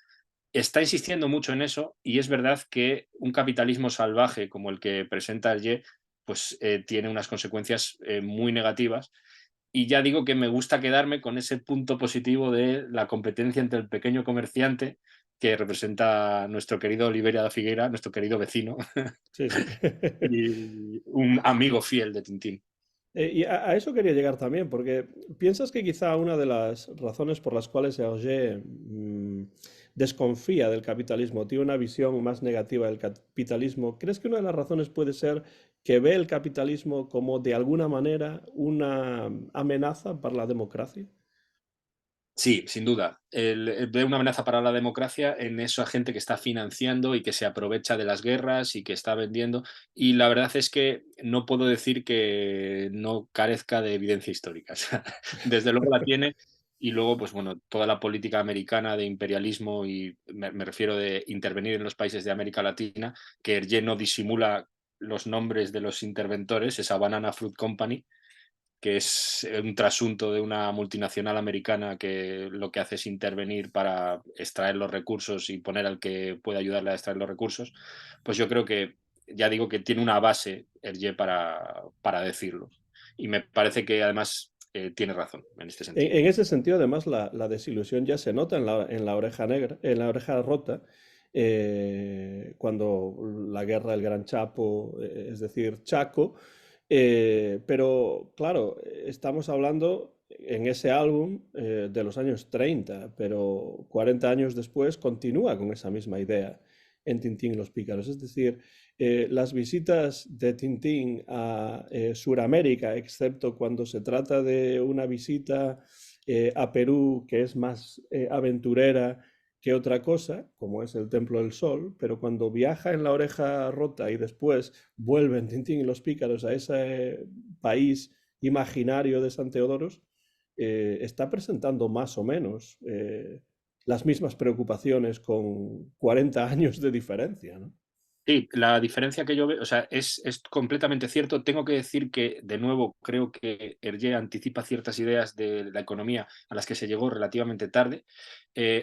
Speaker 2: está insistiendo mucho en eso y es verdad que un capitalismo salvaje como el que presenta Ye, pues tiene unas consecuencias muy negativas. Y ya digo que me gusta quedarme con ese punto positivo de la competencia entre el pequeño comerciante que representa nuestro querido Oliveira da Figueira, nuestro querido vecino,
Speaker 1: Sí, sí.
Speaker 2: y un amigo fiel de Tintín.
Speaker 1: Y a eso quería llegar también, porque piensas que quizá una de las razones por las cuales Hergé desconfía del capitalismo, tiene una visión más negativa del capitalismo, ¿crees que una de las razones puede ser que ve el capitalismo como de alguna manera una amenaza para la democracia?
Speaker 2: Sí, sin duda. Ve una amenaza para la democracia en esa gente que está financiando y que se aprovecha de las guerras y que está vendiendo. Y la verdad es que no puedo decir que no carezca de evidencia histórica. O sea, desde luego la tiene. Y luego, pues bueno, toda la política americana de imperialismo, y me refiero de intervenir en los países de América Latina, que Hergé no disimula los nombres de los interventores, esa Banana Fruit Company, que es un trasunto de una multinacional americana que lo que hace es intervenir para extraer los recursos y poner al que puede ayudarle a extraer los recursos, pues yo creo que, ya digo que tiene una base Hergé para decirlo. Y me parece que además tiene razón en este sentido.
Speaker 1: En ese sentido, además, la desilusión ya se nota en la oreja negra, en la oreja rota, cuando la guerra del Gran Chapo, es decir, Chaco. Pero claro, estamos hablando en ese álbum de los años 30, pero 40 años después continúa con esa misma idea en Tintín y los Pícaros. Es decir, las visitas de Tintín a Suramérica, excepto cuando se trata de una visita a Perú que es más aventurera que otra cosa, como es el Templo del Sol, pero cuando viaja en la oreja rota y después vuelven Tintín y los Pícaros a ese país imaginario de San Teodoros, está presentando más o menos las mismas preocupaciones con 40 años de diferencia, ¿no?
Speaker 2: Sí, la diferencia que yo veo, o sea, es completamente cierto. Tengo que decir que, de nuevo, creo que Hergé anticipa ciertas ideas de la economía a las que se llegó relativamente tarde.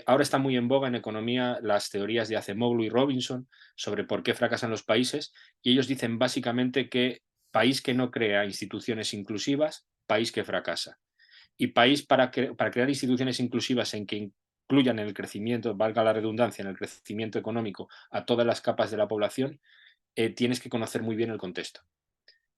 Speaker 2: Ahora está muy en boga en economía las teorías de Acemoglu y Robinson sobre por qué fracasan los países, y ellos dicen básicamente que país que no crea instituciones inclusivas, país que fracasa. Y país para crear instituciones inclusivas en que incluyan en el crecimiento, valga la redundancia, en el crecimiento económico a todas las capas de la población, tienes que conocer muy bien el contexto.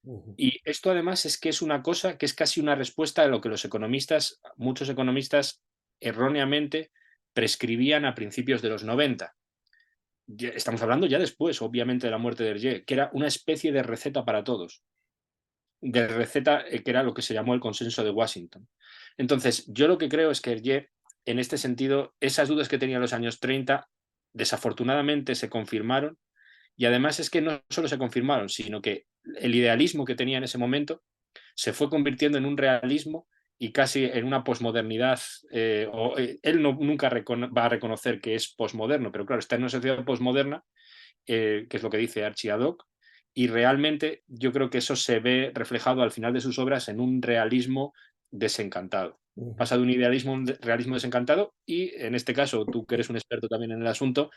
Speaker 1: Ujú.
Speaker 2: Y esto además es que es una cosa que es casi una respuesta a lo que los economistas, muchos economistas, erróneamente prescribían a principios de los 90. Estamos hablando ya después, obviamente, de la muerte de Hergé, que era una especie de receta para todos, de receta que era lo que se llamó el consenso de Washington. Entonces, yo lo que creo es que Hergé, en este sentido, esas dudas que tenía en los años 30, desafortunadamente se confirmaron. Y además es que no solo se confirmaron, sino que el idealismo que tenía en ese momento se fue convirtiendo en un realismo y casi en una posmodernidad. Él nunca va a reconocer que es posmoderno, pero claro, está en una sociedad posmoderna, que es lo que dice Archie Haddock, y realmente yo creo que eso se ve reflejado al final de sus obras en un realismo desencantado.
Speaker 1: Ujú.
Speaker 2: Pasa de un idealismo a un realismo desencantado, y en este caso, tú que eres un experto también en el asunto,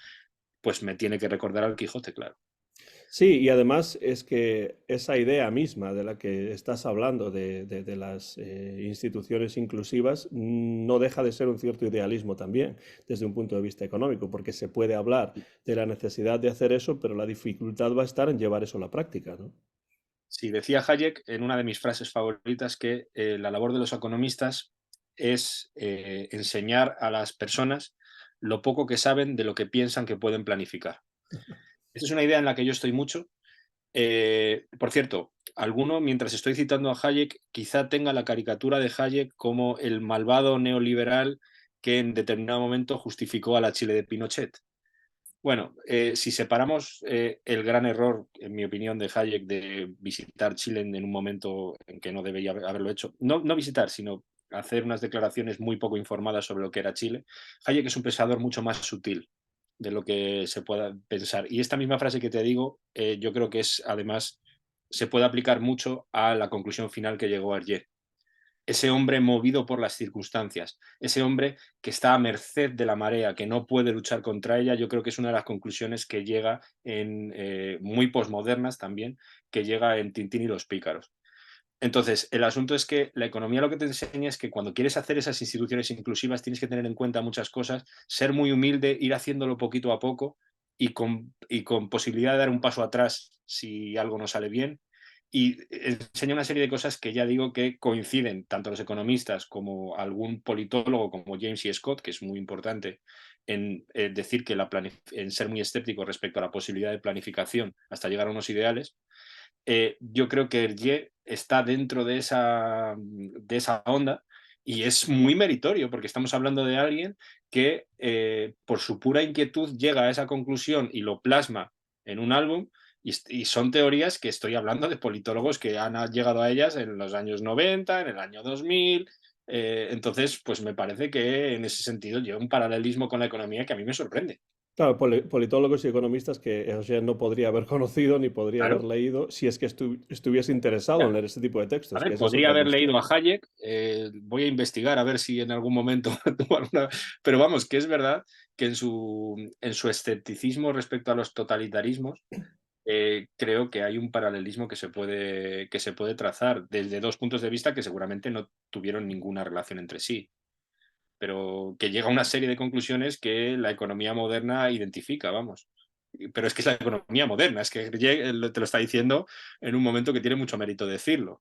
Speaker 2: pues me tiene que recordar al Quijote, claro.
Speaker 1: Sí, y además es que esa idea misma de la que estás hablando, de las instituciones inclusivas, no deja de ser un cierto idealismo también, desde un punto de vista económico, porque se puede hablar de la necesidad de hacer eso, pero la dificultad va a estar en llevar eso a la práctica, ¿no?
Speaker 2: Sí, decía Hayek en una de mis frases favoritas que la labor de los economistas es enseñar a las personas lo poco que saben de lo que piensan que pueden planificar. Esa es una idea en la que yo estoy mucho. Por cierto, alguno, mientras estoy citando a Hayek, quizá tenga la caricatura de Hayek como el malvado neoliberal que en determinado momento justificó a la Chile de Pinochet. Bueno, si separamos el gran error, en mi opinión, de Hayek de visitar Chile en un momento en que no debería haberlo hecho, no visitar, sino hacer unas declaraciones muy poco informadas sobre lo que era Chile, Hayek es un pensador mucho más sutil de lo que se pueda pensar. Y esta misma frase que te digo, yo creo que es además se puede aplicar mucho a la conclusión final que llegó Hergé. Ese hombre movido por las circunstancias, ese hombre que está a merced de la marea, que no puede luchar contra ella, yo creo que es una de las conclusiones que llega en, muy posmodernas también, que llega en Tintín y los pícaros. Entonces, el asunto es que la economía lo que te enseña es que cuando quieres hacer esas instituciones inclusivas tienes que tener en cuenta muchas cosas, ser muy humilde, ir haciéndolo poquito a poco y con posibilidad de dar un paso atrás si algo no sale bien. Y enseña una serie de cosas que ya digo que coinciden tanto los economistas como algún politólogo como James E. Scott, que es muy importante en decir que en ser muy escéptico respecto a la posibilidad de planificación hasta llegar a unos ideales. Yo creo que Hergé está dentro de esa onda y es muy meritorio porque estamos hablando de alguien que por su pura inquietud llega a esa conclusión y lo plasma en un álbum y son teorías que estoy hablando de politólogos que han llegado a ellas en los años 90, en el año 2000. Entonces, pues me parece que en ese sentido lleva un paralelismo con la economía que a mí me sorprende.
Speaker 1: Claro, politólogos y economistas que Hergé no podría haber conocido ni podría haber
Speaker 2: Claro.
Speaker 1: leído si es que estuviese interesado en leer este tipo de
Speaker 2: A
Speaker 1: textos, que
Speaker 2: ver,
Speaker 1: esa es
Speaker 2: podría
Speaker 1: otra
Speaker 2: haber leído
Speaker 1: cuestión.
Speaker 2: a Hayek, voy a investigar a ver si en algún momento tuvo alguna. Pero vamos, que es verdad que en su escepticismo respecto a los totalitarismos, creo que hay un paralelismo que se puede trazar desde dos puntos de vista que seguramente no tuvieron ninguna relación entre sí, pero que llega a una serie de conclusiones que la economía moderna identifica, vamos. Pero es que es la economía moderna, es que te lo está diciendo en un momento que tiene mucho mérito decirlo.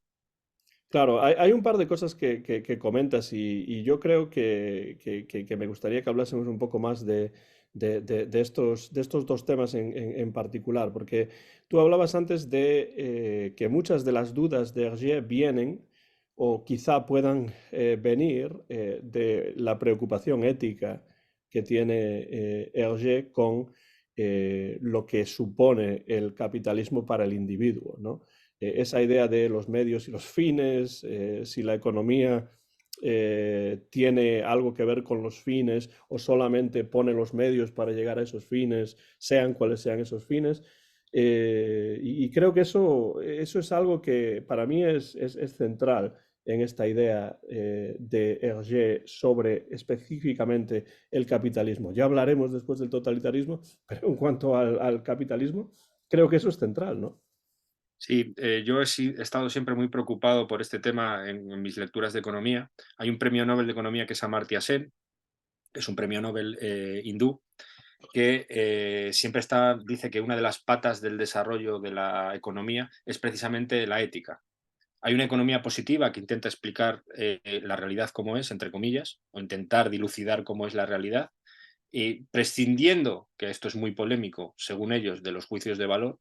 Speaker 1: Claro, hay un par de cosas que comentas y yo creo que me gustaría que hablásemos un poco más de estos dos temas en particular, porque tú hablabas antes de que muchas de las dudas de Hergé vienen o quizá puedan venir de la preocupación ética que tiene Hergé con lo que supone el capitalismo para el individuo, ¿no? Esa idea de los medios y los fines, si la economía tiene algo que ver con los fines o solamente pone los medios para llegar a esos fines, sean cuales sean esos fines. Y creo que eso es algo que para mí es central en esta idea de Hergé sobre específicamente el capitalismo. Ya hablaremos después del totalitarismo, pero en cuanto al capitalismo, creo que eso es central, ¿no?
Speaker 2: Sí, yo he estado siempre muy preocupado por este tema en mis lecturas de economía. Hay un premio Nobel de Economía que es Amartya Sen, que es un premio Nobel hindú, que siempre dice que una de las patas del desarrollo de la economía es precisamente la ética. Hay una economía positiva que intenta explicar la realidad como es, entre comillas, o intentar dilucidar cómo es la realidad, y prescindiendo, que esto es muy polémico, según ellos, de los juicios de valor.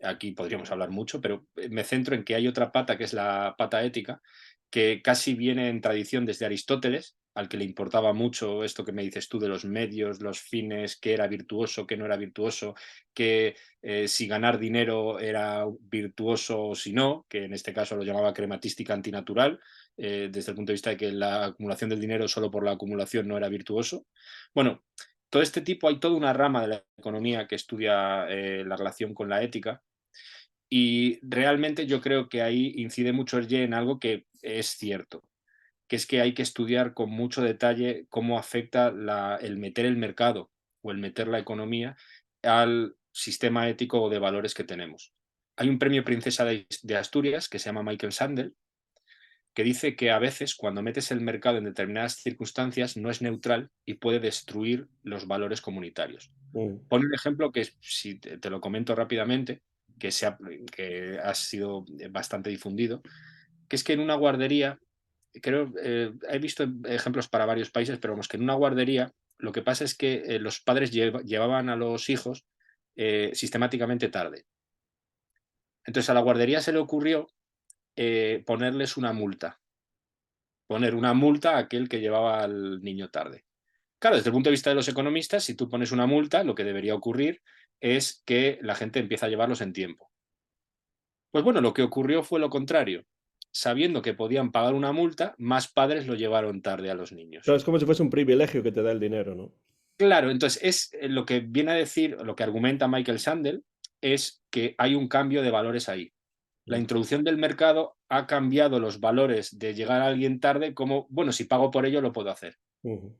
Speaker 2: Aquí podríamos hablar mucho, pero me centro en que hay otra pata, que es la pata ética, que casi viene en tradición desde Aristóteles, al que le importaba mucho esto que me dices tú de los medios, los fines, qué era virtuoso, qué no era virtuoso, que si ganar dinero era virtuoso o si no, que en este caso lo llamaba crematística antinatural, desde el punto de vista de que la acumulación del dinero solo por la acumulación no era virtuoso. Bueno, todo este tipo, hay toda una rama de la economía que estudia la relación con la ética y realmente yo creo que ahí incide mucho Hergé en algo que es cierto, que es que hay que estudiar con mucho detalle cómo afecta el meter el mercado o el meter la economía al sistema ético o de valores que tenemos. Hay un premio Princesa de Asturias que se llama Michael Sandel, que dice que a veces cuando metes el mercado en determinadas circunstancias no es neutral y puede destruir los valores comunitarios.
Speaker 1: Mm.
Speaker 2: Pone un ejemplo que, si te lo comento rápidamente, que ha sido bastante difundido, que es que en una guardería, creo, he visto ejemplos para varios países, pero vamos, que en una guardería lo que pasa es que los padres llevaban a los hijos sistemáticamente tarde. Entonces a la guardería se le ocurrió ponerles una multa a aquel que llevaba al niño tarde. Claro, desde el punto de vista de los economistas, si tú pones una multa, lo que debería ocurrir es que la gente empieza a llevarlos en tiempo. Pues bueno, lo que ocurrió fue lo contrario. Sabiendo que podían pagar una multa, más padres lo llevaron tarde a los
Speaker 1: Claro,
Speaker 2: niños.
Speaker 1: es como si fuese un privilegio que te da el dinero, ¿no?
Speaker 2: Claro, entonces es lo que viene a decir, lo que argumenta Michael Sandel, es que hay un cambio de valores ahí. La introducción del mercado ha cambiado los valores de llegar a alguien tarde como, bueno, si pago por ello lo puedo hacer.
Speaker 1: Ujú,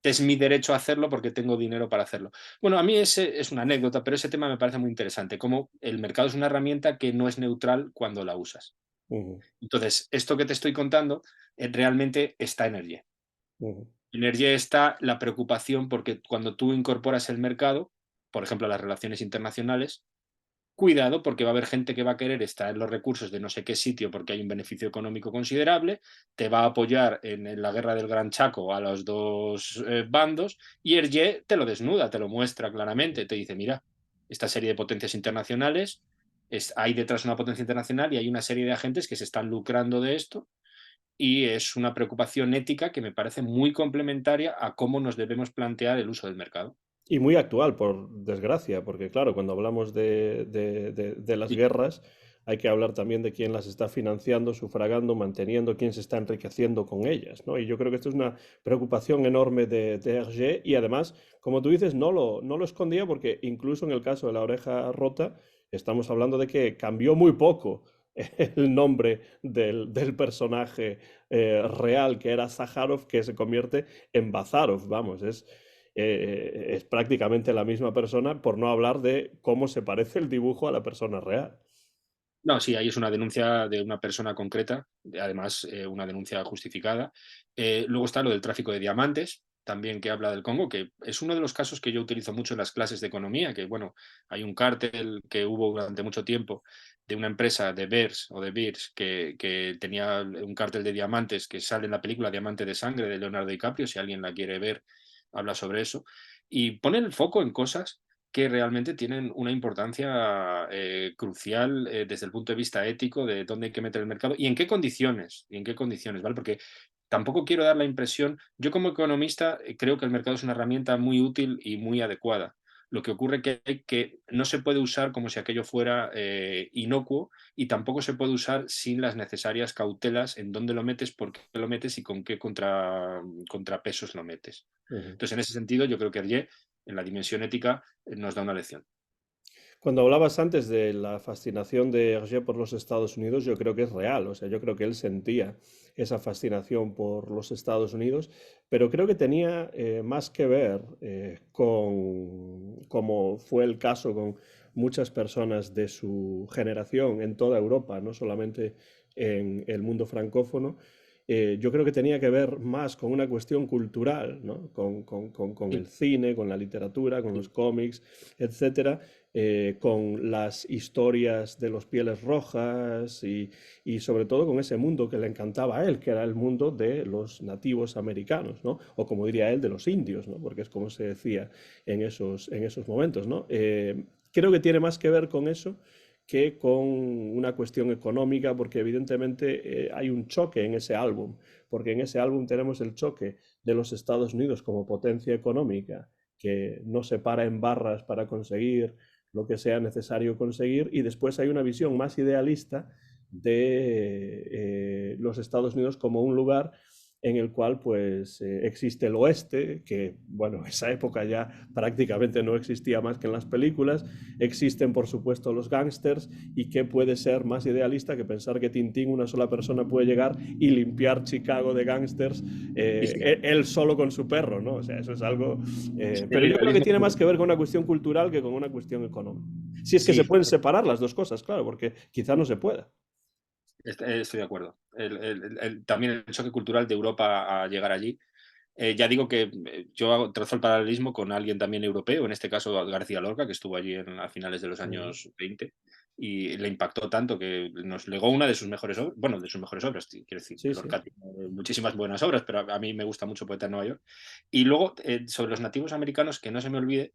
Speaker 2: Es mi derecho a hacerlo porque tengo dinero para hacerlo. Bueno, a mí ese es una anécdota, pero ese tema me parece muy interesante, cómo el mercado es una herramienta que no es neutral cuando la usas.
Speaker 1: ujú,
Speaker 2: Entonces, esto que te estoy contando, realmente está en Energy.
Speaker 1: ujú,
Speaker 2: En Energy está la preocupación porque cuando tú incorporas el mercado, por ejemplo, las relaciones internacionales, cuidado porque va a haber gente que va a querer extraer los recursos de no sé qué sitio porque hay un beneficio económico considerable, te va a apoyar en la guerra del Gran Chaco a los dos bandos y Hergé te lo desnuda, te lo muestra claramente, te dice, mira, esta serie de potencias internacionales, hay detrás una potencia internacional y hay una serie de agentes que se están lucrando de esto y es una preocupación ética que me parece muy complementaria a cómo nos debemos plantear el uso del mercado.
Speaker 1: y muy actual, por desgracia, porque claro, cuando hablamos de las
Speaker 2: Sí,
Speaker 1: guerras, hay que hablar también de quién las está financiando, sufragando, manteniendo, quién se está enriqueciendo con ellas, ¿no? Y yo creo que esto es una preocupación enorme de Hergé y además, como tú dices, no lo escondía porque incluso en el caso de La Oreja Rota, estamos hablando de que cambió muy poco el nombre del personaje real que era Zaharov, que se convierte en Bazarov, vamos, es prácticamente la misma persona, por no hablar de cómo se parece el dibujo a la persona real.
Speaker 2: no, sí, ahí es una denuncia de una persona concreta, además una denuncia justificada. Luego está lo del tráfico de diamantes, también que habla del Congo, que es uno de los casos que yo utilizo mucho en las clases de economía, que bueno, hay un cártel que hubo durante mucho tiempo de una empresa de Beers o de Beers que tenía un cártel de diamantes que sale en la película Diamante de Sangre de Leonardo DiCaprio, si alguien la quiere ver, habla sobre eso, y pone el foco en cosas que realmente tienen una importancia crucial desde el punto de vista ético de dónde hay que meter el mercado y en qué condiciones, ¿vale? Porque tampoco quiero dar la impresión, yo como economista creo que el mercado es una herramienta muy útil y muy adecuada. Lo que ocurre que no se puede usar como si aquello fuera inocuo y tampoco se puede usar sin las necesarias cautelas en dónde lo metes, por qué lo metes y con qué contrapesos lo metes.
Speaker 1: Ujú.
Speaker 2: Entonces, en ese sentido, yo creo que Hergé, en la dimensión ética, nos da una lección.
Speaker 1: Cuando hablabas antes de la fascinación de Hergé por los Estados Unidos, yo creo que es real, o sea, yo creo que él sentía esa fascinación por los Estados Unidos, pero creo que tenía más que ver con, como fue el caso con muchas personas de su generación en toda Europa, no solamente en el mundo francófono. Yo creo que tenía que ver más con una cuestión cultural, ¿no? Con
Speaker 2: Sí,
Speaker 1: el cine, con la literatura, con los
Speaker 2: sí,
Speaker 1: cómics, etcétera, con las historias de los pieles rojas y sobre todo con ese mundo que le encantaba a él, que era el mundo de los nativos americanos, ¿no? O como diría él, de los indios, ¿no? Porque es como se decía en esos momentos, ¿no? Creo que tiene más que ver con eso que con una cuestión económica, porque evidentemente hay un choque en ese álbum, porque en ese álbum tenemos el choque de los Estados Unidos como potencia económica, que no se para en barras para conseguir lo que sea necesario conseguir, y después hay una visión más idealista de los Estados Unidos como un lugar en el cual pues existe el oeste, que bueno, en esa época ya prácticamente no existía más que en las películas, existen por supuesto los gángsters, y qué puede ser más idealista que pensar que Tintín, una sola persona, puede llegar y limpiar Chicago de gángsters
Speaker 2: sí, sí.
Speaker 1: él solo con su perro, ¿no? O sea, eso es algo...
Speaker 2: El
Speaker 1: pero yo creo que
Speaker 2: idealismo,
Speaker 1: tiene más que ver con una cuestión cultural que con una cuestión económica. Si es que se
Speaker 2: sí,
Speaker 1: pueden separar las dos cosas, claro, porque quizá no se pueda.
Speaker 2: estoy de acuerdo. También el choque cultural de Europa a llegar allí. Ya digo que trazo el paralelismo con alguien también europeo, en este caso García Lorca, que estuvo allí a finales de los
Speaker 1: Mm,
Speaker 2: años 20 y le impactó tanto que nos legó una de sus mejores obras, bueno, de sus mejores obras, quiero decir,
Speaker 1: sí, sí.
Speaker 2: Lorca tiene muchísimas buenas obras, pero a mí me gusta mucho Poeta en Nueva York. Y luego, sobre los nativos americanos, que no se me olvide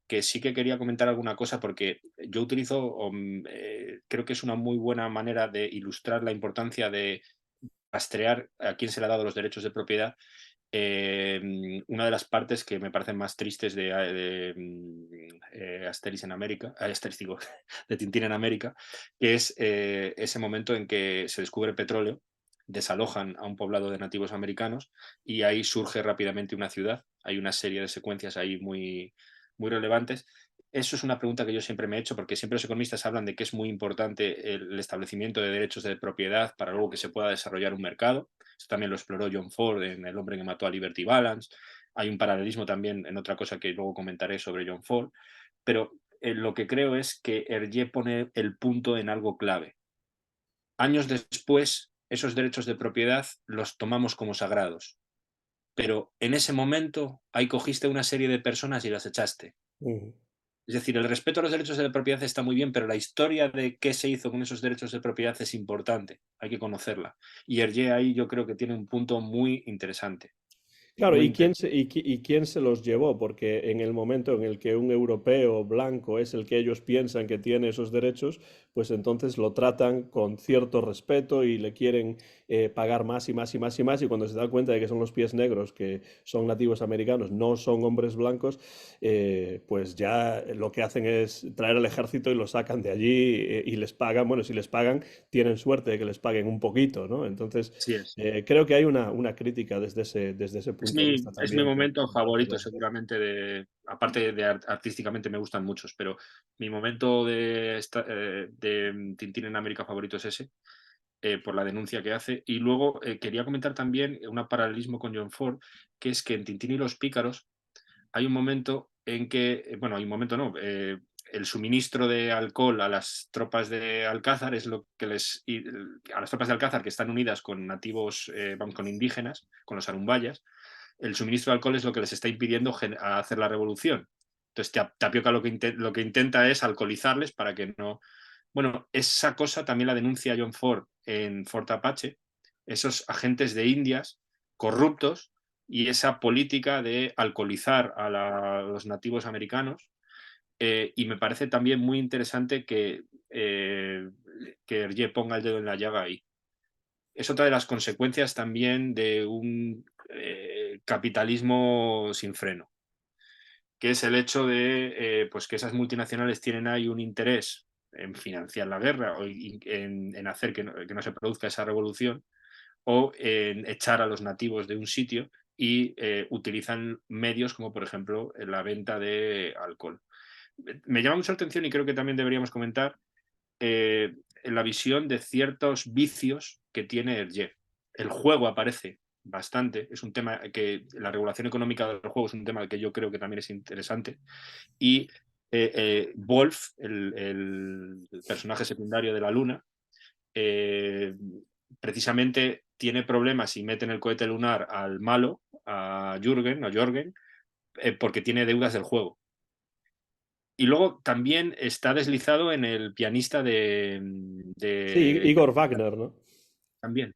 Speaker 2: que sí que quería comentar alguna cosa porque yo utilizo, creo que es una muy buena manera de ilustrar la importancia de rastrear a quién se le ha dado los derechos de propiedad. Una de las partes que me parecen más tristes de Asterix en América, Asterix digo, de Tintín en América, que es ese momento en que se descubre petróleo, desalojan a un poblado de nativos americanos y ahí surge rápidamente una ciudad. Hay una serie de secuencias ahí muy, muy relevantes. eso es una pregunta que yo siempre me he hecho, porque siempre los economistas hablan de que es muy importante el establecimiento de derechos de propiedad para luego que se pueda desarrollar un mercado. Eso también lo exploró John Ford en El hombre que mató a Liberty Balance. Hay un paralelismo también en otra cosa que luego comentaré sobre John Ford. Pero lo que creo es que Hergé pone el punto en algo clave. Años después, esos derechos de propiedad los tomamos como sagrados. Pero en ese momento, ahí cogiste una serie de personas y las echaste.
Speaker 1: Ujú.
Speaker 2: Es decir, el respeto a los derechos de propiedad está muy bien, pero la historia de qué se hizo con esos derechos de propiedad es importante, hay que conocerla. Y Hergé ahí yo creo que tiene un punto muy interesante.
Speaker 1: Claro,
Speaker 2: Muy
Speaker 1: ¿y quién
Speaker 2: interesante.
Speaker 1: se, y quién se los llevó? Porque en el momento en el que un europeo blanco es el que ellos piensan que tiene esos derechos, pues entonces lo tratan con cierto respeto y le quieren pagar más y más y más y más. Y cuando se dan cuenta de que son los pies negros, que son nativos americanos, no son hombres blancos, pues ya lo que hacen es traer al ejército y lo sacan de allí y les pagan. Bueno, si les pagan, tienen suerte de que les paguen un poquito, ¿no? Entonces,
Speaker 2: Así es.
Speaker 1: creo que hay una crítica desde ese
Speaker 2: Es
Speaker 1: punto de vista
Speaker 2: mi
Speaker 1: también
Speaker 2: momento
Speaker 1: por parte
Speaker 2: favorito,
Speaker 1: de...
Speaker 2: seguramente, aparte de artísticamente me gustan muchos, pero mi momento de Tintín en América favorito es ese, por la denuncia que hace. Y luego quería comentar también un paralelismo con John Ford, que es que en Tintín y los pícaros hay un momento en que, bueno, hay un momento no, el suministro de alcohol a las tropas de Alcázar es lo que a las tropas de Alcázar que están unidas con nativos, vamos, con indígenas, con los arumbayas, el suministro de alcohol es lo que les está impidiendo hacer la revolución. Entonces Tapioca lo que intenta es alcoholizarles para que no... Bueno, esa cosa también la denuncia John Ford en Fort Apache, esos agentes de Indias corruptos y esa política de alcoholizar a los nativos americanos. Y me parece también muy interesante que Hergé ponga el dedo en la llaga ahí. Es otra de las consecuencias también de un capitalismo sin freno, que es el hecho de pues que esas multinacionales tienen ahí un interés en financiar la guerra o en hacer que no se produzca esa revolución o en echar a los nativos de un sitio y utilizan medios como por ejemplo la venta de alcohol. Me llama mucho la atención y creo que también deberíamos comentar la visión de ciertos vicios que tiene Hergé. El juego aparece bastante, es un tema que la regulación económica del juego es un tema que yo creo que también es interesante. Y Wolf, el personaje secundario de la Luna, eh, precisamente tiene problemas y mete en el cohete lunar al malo, a Jorgen, porque tiene deudas del juego. Y luego también está deslizado en el pianista
Speaker 1: Sí,
Speaker 2: de
Speaker 1: Igor Wagner, ¿no?
Speaker 2: también.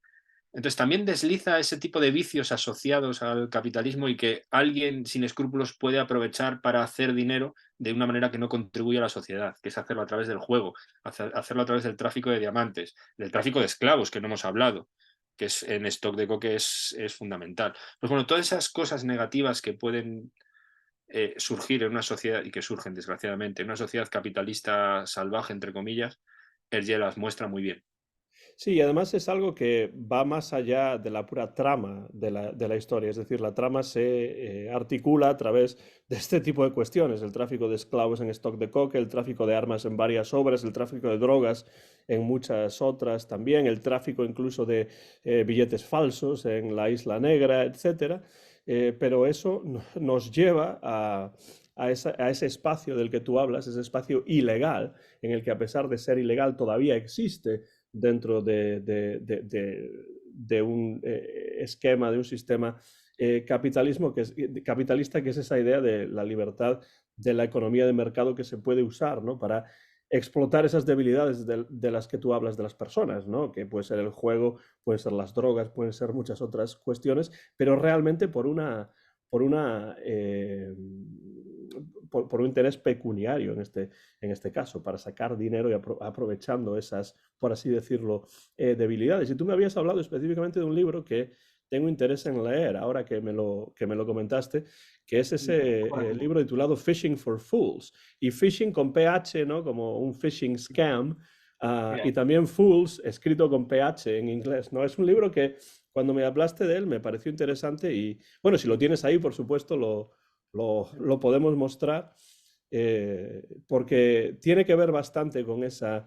Speaker 2: Entonces también desliza ese tipo de vicios asociados al capitalismo y que alguien sin escrúpulos puede aprovechar para hacer dinero de una manera que no contribuye a la sociedad, que es hacerlo a través del juego, hacerlo a través del tráfico de diamantes, del tráfico de esclavos, que no hemos hablado, que es en Stock de Coque es fundamental. Pues bueno, todas esas cosas negativas que pueden surgir en una sociedad, y que surgen desgraciadamente, en una sociedad capitalista salvaje, entre comillas, Hergé las muestra muy bien.
Speaker 1: Sí, y además es algo que va más allá de la pura trama de la historia, es decir, la trama se articula a través de este tipo de cuestiones, el tráfico de esclavos en Stock de Coque, el tráfico de armas en varias obras, el tráfico de drogas en muchas otras también, el tráfico incluso de billetes falsos en la Isla Negra, etcétera. Pero eso nos lleva a ese espacio del que tú hablas, ese espacio ilegal, en el que a pesar de ser ilegal todavía existe dentro de un esquema, de un sistema capitalismo capitalista, que es esa idea de la libertad de la economía de mercado que se puede usar, ¿no? Para explotar esas debilidades de las que tú hablas de las personas, ¿no? Que puede ser el juego, pueden ser las drogas, pueden ser muchas otras cuestiones, pero realmente por una por un interés pecuniario en este caso, para sacar dinero y aprovechando esas, por así decirlo, debilidades. Y tú me habías hablado específicamente de un libro que tengo interés en leer, ahora que me lo comentaste, que es ese libro titulado Fishing for Fools. Y phishing con PH, ¿no? Como un phishing scam. Y también Fools, escrito con PH en inglés, ¿no? Es un libro que cuando me hablaste de él me pareció interesante y, bueno, si lo tienes ahí, por supuesto, lo podemos mostrar. porque tiene que ver bastante con esa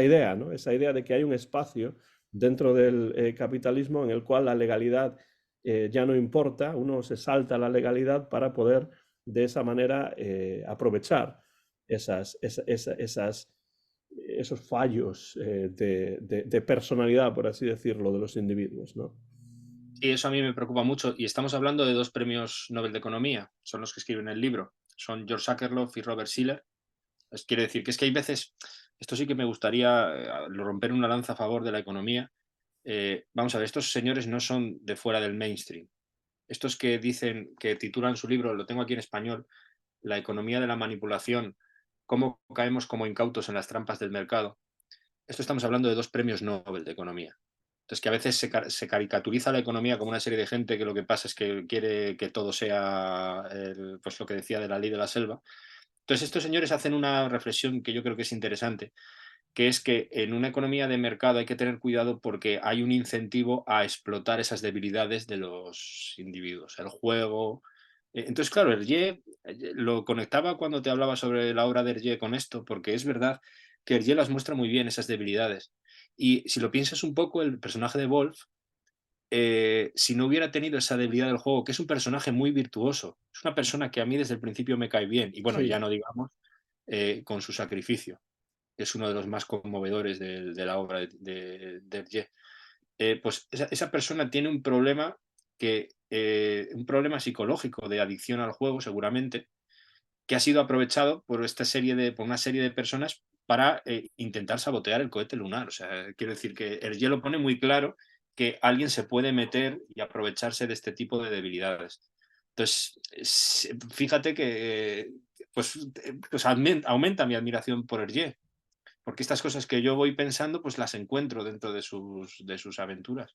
Speaker 1: idea, ¿no? Esa idea de que hay un espacio dentro del capitalismo en el cual la legalidad ya no importa, uno se salta la legalidad para poder de esa manera aprovechar esos fallos de personalidad, por así decirlo, de los individuos, ¿no?
Speaker 2: Y eso a mí me preocupa mucho. Y estamos hablando de 2 premios Nobel de Economía, son los que escriben el libro. Son George Akerlof y Robert Shiller. Quiere decir que es que hay veces, esto sí que me gustaría romper una lanza a favor de la economía. Vamos a ver, estos señores no son de fuera del mainstream. Estos que dicen, que titulan su libro, lo tengo aquí en español, La economía de la manipulación, cómo caemos como incautos en las trampas del mercado. Esto estamos hablando de 2 premios Nobel de economía. Entonces, que a veces se caricaturiza la economía como una serie de gente que lo que pasa es que quiere que todo sea pues lo que decía de la ley de la selva. Entonces, estos señores hacen una reflexión que yo creo que es interesante, que es que en una economía de mercado hay que tener cuidado porque hay un incentivo a explotar esas debilidades de los individuos, el juego. Entonces, claro, Hergé lo conectaba cuando te hablaba sobre la obra de Hergé con esto, porque es verdad que Hergé las muestra muy bien, esas debilidades. Y si lo piensas un poco, el personaje de Wolf, si no hubiera tenido esa debilidad del juego, que es un personaje muy virtuoso, es una persona que a mí desde el principio me cae bien, y bueno, ya
Speaker 1: Sí,
Speaker 2: no digamos con su sacrificio, que es uno de los más conmovedores de la obra de Hergé. Pues esa persona tiene un problema un problema psicológico de adicción al juego, seguramente, que ha sido aprovechado por una serie de personas para intentar sabotear el cohete lunar. O sea, quiero decir que Hergé lo pone muy claro que alguien se puede meter y aprovecharse de este tipo de debilidades. Entonces, fíjate que pues aumenta mi admiración por Hergé, porque estas cosas que yo voy pensando, pues las encuentro dentro de sus aventuras.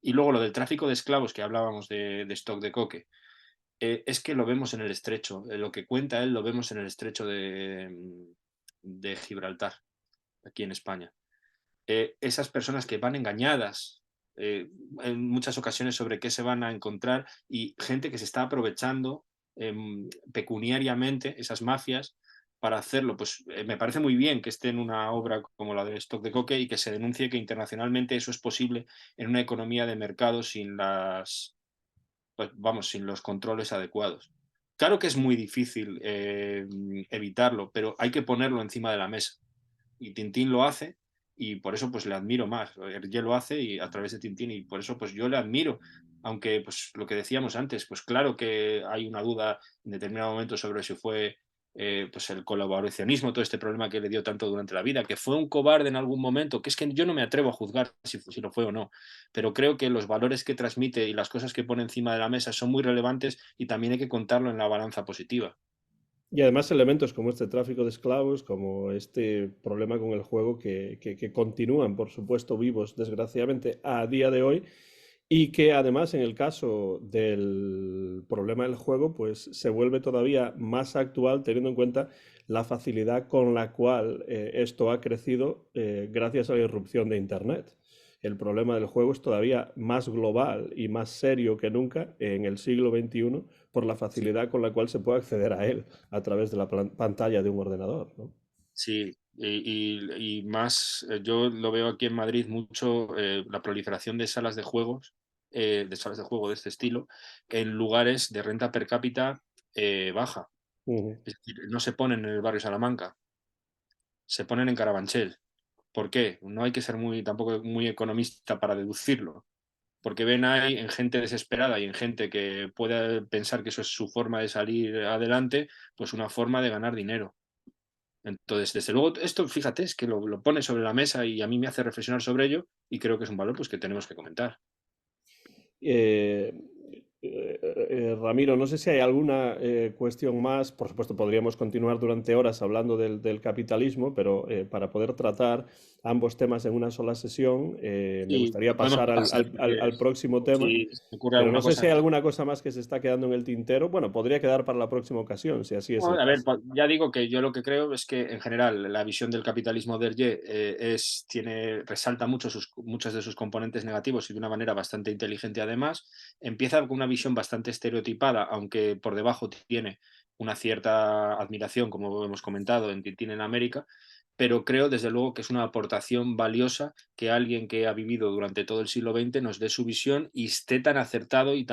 Speaker 2: Y luego lo del tráfico de esclavos que hablábamos de Stock de Coque, es que lo vemos en el estrecho, lo que cuenta él lo vemos en el estrecho de Gibraltar, aquí en España. Esas personas que van engañadas en muchas ocasiones sobre qué se van a encontrar y gente que se está aprovechando pecuniariamente, esas mafias, para hacerlo. Pues me parece muy bien que esté en una obra como la de Stock de Coque y que se denuncie que internacionalmente eso es posible en una economía de mercado sin pues vamos, sin los controles adecuados. Claro que es muy difícil evitarlo, pero hay que ponerlo encima de la mesa. Y Tintín lo hace y por eso pues le admiro más. Hergé lo hace y a través de Tintín y por eso pues yo le admiro. Aunque pues lo que decíamos antes, pues claro que hay una duda en determinado momento sobre si fue pues el colaboracionismo, todo este problema que le dio tanto durante la vida, que fue un cobarde en algún momento, que es que yo no me atrevo a juzgar si lo fue o no, pero creo que los valores que transmite y las cosas que pone encima de la mesa son muy relevantes y también hay que contarlo en la balanza positiva.
Speaker 1: y además elementos como este tráfico de esclavos, como este problema con el juego que continúan, por supuesto, vivos, desgraciadamente, a día de hoy, y que además en el caso del problema del juego, pues se vuelve todavía más actual teniendo en cuenta la facilidad con la cual esto ha crecido gracias a la irrupción de Internet. El problema del juego es todavía más global y más serio que nunca en el siglo XXI por la
Speaker 2: Sí,
Speaker 1: facilidad con la cual se puede acceder a él a través de la pantalla de un ordenador, ¿no?
Speaker 2: sí. Y más, yo lo veo aquí en Madrid mucho, la proliferación de salas de juego de este estilo, en lugares de renta per cápita baja.
Speaker 1: Ujú.
Speaker 2: Es decir, no se ponen en el barrio Salamanca, se ponen en Carabanchel. ¿Por qué? No hay que ser tampoco muy economista para deducirlo, porque ven ahí en gente desesperada y en gente que pueda pensar que eso es su forma de salir adelante, pues una forma de ganar dinero. Entonces, desde luego, esto, fíjate, es que lo pone sobre la mesa y a mí me hace reflexionar sobre ello y creo que es un valor pues, que tenemos que comentar.
Speaker 1: Eh, Ramiro, no sé si hay alguna cuestión más. Por supuesto, podríamos continuar durante horas hablando del capitalismo, pero para poder tratar ambos temas en una sola sesión, me
Speaker 2: Sí,
Speaker 1: gustaría
Speaker 2: podemos
Speaker 1: pasar
Speaker 2: pasar,
Speaker 1: al próximo tema.
Speaker 2: si se me ocurre
Speaker 1: Pero no
Speaker 2: alguna
Speaker 1: sé si
Speaker 2: cosa.
Speaker 1: hay alguna cosa más que se está quedando en el tintero. Bueno, podría quedar para la próxima ocasión, si así es el
Speaker 2: Bueno, a ver,
Speaker 1: caso.
Speaker 2: ya digo que yo lo que creo es que en general la visión del capitalismo de Hergé resalta mucho muchos de sus componentes negativos y de una manera bastante inteligente además. Empieza con una visión bastante estereotipada, aunque por debajo tiene una cierta admiración, como hemos comentado, en Tintín en América, pero creo desde luego que es una aportación valiosa que alguien que ha vivido durante todo el siglo XX nos dé su visión y esté tan acertado y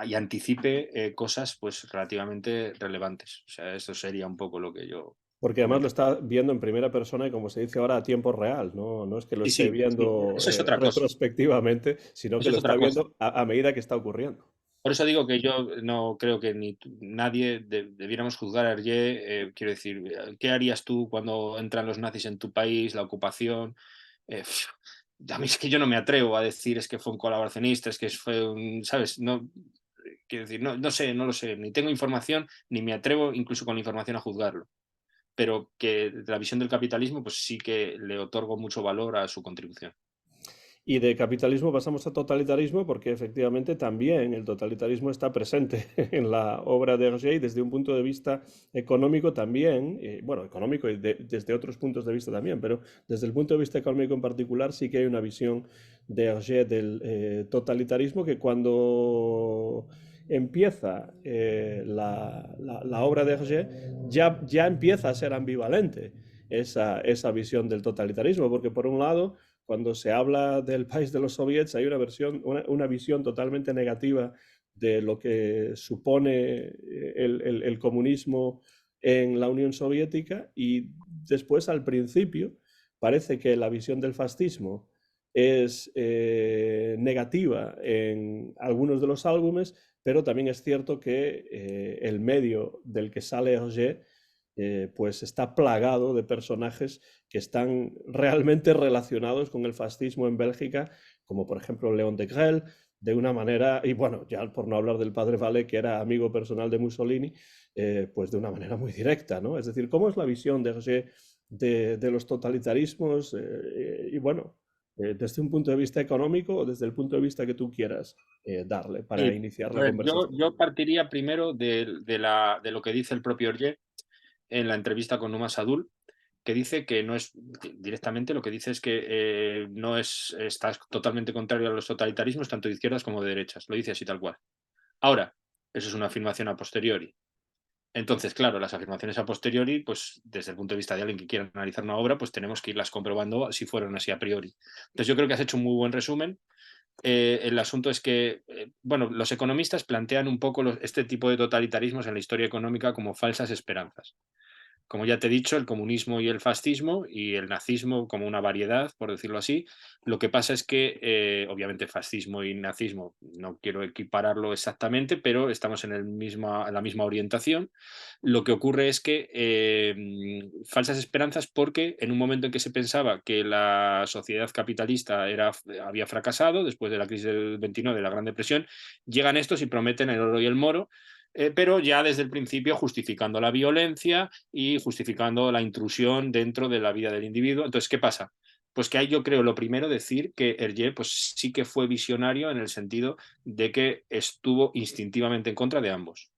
Speaker 2: y anticipe cosas pues relativamente relevantes. O sea, eso sería un poco lo que yo
Speaker 1: Porque además lo
Speaker 2: comento.
Speaker 1: está viendo en primera persona y como se dice ahora a tiempo real, no, no es que lo
Speaker 2: Sí,
Speaker 1: esté
Speaker 2: sí, sí,
Speaker 1: viendo
Speaker 2: eso es otra cosa.
Speaker 1: retrospectivamente, sino que
Speaker 2: Eso
Speaker 1: lo
Speaker 2: es
Speaker 1: está
Speaker 2: otra cosa.
Speaker 1: viendo a medida que está ocurriendo.
Speaker 2: Por eso digo que yo no creo que nadie debiéramos juzgar a Hergé. Quiero decir, ¿qué harías tú cuando entran los nazis en tu país, la ocupación? Eh, a mí es que yo no me atrevo a decir es que fue un colaboracionista, es que fue un, ¿sabes? No, quiero decir, no, no sé, no lo sé, ni tengo información, ni me atrevo incluso con la información a juzgarlo. Pero que de la visión del capitalismo, pues sí que le otorgo mucho valor a su contribución.
Speaker 1: Y de capitalismo pasamos a totalitarismo porque efectivamente también el totalitarismo está presente en la obra de Hergé desde un punto de vista económico también, bueno, económico y desde otros puntos de vista también, pero desde el punto de vista económico en particular sí que hay una visión de Hergé del totalitarismo que cuando empieza la obra de Hergé ya empieza a ser ambivalente esa visión del totalitarismo, porque por un lado cuando se habla del país de los soviets hay una visión totalmente negativa de lo que supone el comunismo en la Unión Soviética y después al principio parece que la visión del fascismo es negativa en algunos de los álbumes, pero también es cierto que el medio del que sale Hergé pues está plagado de personajes que están realmente relacionados con el fascismo en Bélgica, como por ejemplo León de Grelle, de una manera, y bueno, ya por no hablar del padre Vallée, que era amigo personal de Mussolini, pues de una manera muy directa, ¿no? Es decir, ¿cómo es la visión de Hergé de los totalitarismos? Y bueno, desde un punto de vista económico o desde el punto de vista que tú quieras darle para
Speaker 2: Sí,
Speaker 1: iniciar
Speaker 2: a
Speaker 1: la
Speaker 2: ver,
Speaker 1: conversación.
Speaker 2: yo partiría primero de lo que dice el propio Hergé en la entrevista con Numa Sadul, que dice que no es directamente lo que dice es que no es, está totalmente contrario a los totalitarismos, tanto de izquierdas como de derechas. Lo dice así tal cual. Ahora, eso es una afirmación a posteriori. Entonces, claro, las afirmaciones a posteriori, pues desde el punto de vista de alguien que quiera analizar una obra, pues tenemos que irlas comprobando si fueron así a priori. Entonces, yo creo que has hecho un muy buen resumen. El asunto es que, bueno, los economistas plantean un poco este tipo de totalitarismos en la historia económica como falsas esperanzas. Como ya te he dicho, el comunismo y el fascismo y el nazismo como una variedad, por decirlo así. Lo que pasa es que, obviamente, fascismo y nazismo, no quiero equipararlo exactamente, pero estamos en la misma orientación. Lo que ocurre es que falsas esperanzas porque en un momento en que se pensaba que la sociedad capitalista había fracasado después de la crisis del 29, de la Gran Depresión, llegan estos y prometen el oro y el moro, pero ya desde el principio justificando la violencia y justificando la intrusión dentro de la vida del individuo. Entonces, ¿qué pasa? Pues que hay, yo creo, lo primero decir que Hergé pues sí que fue visionario en el sentido de que estuvo instintivamente en contra de ambos.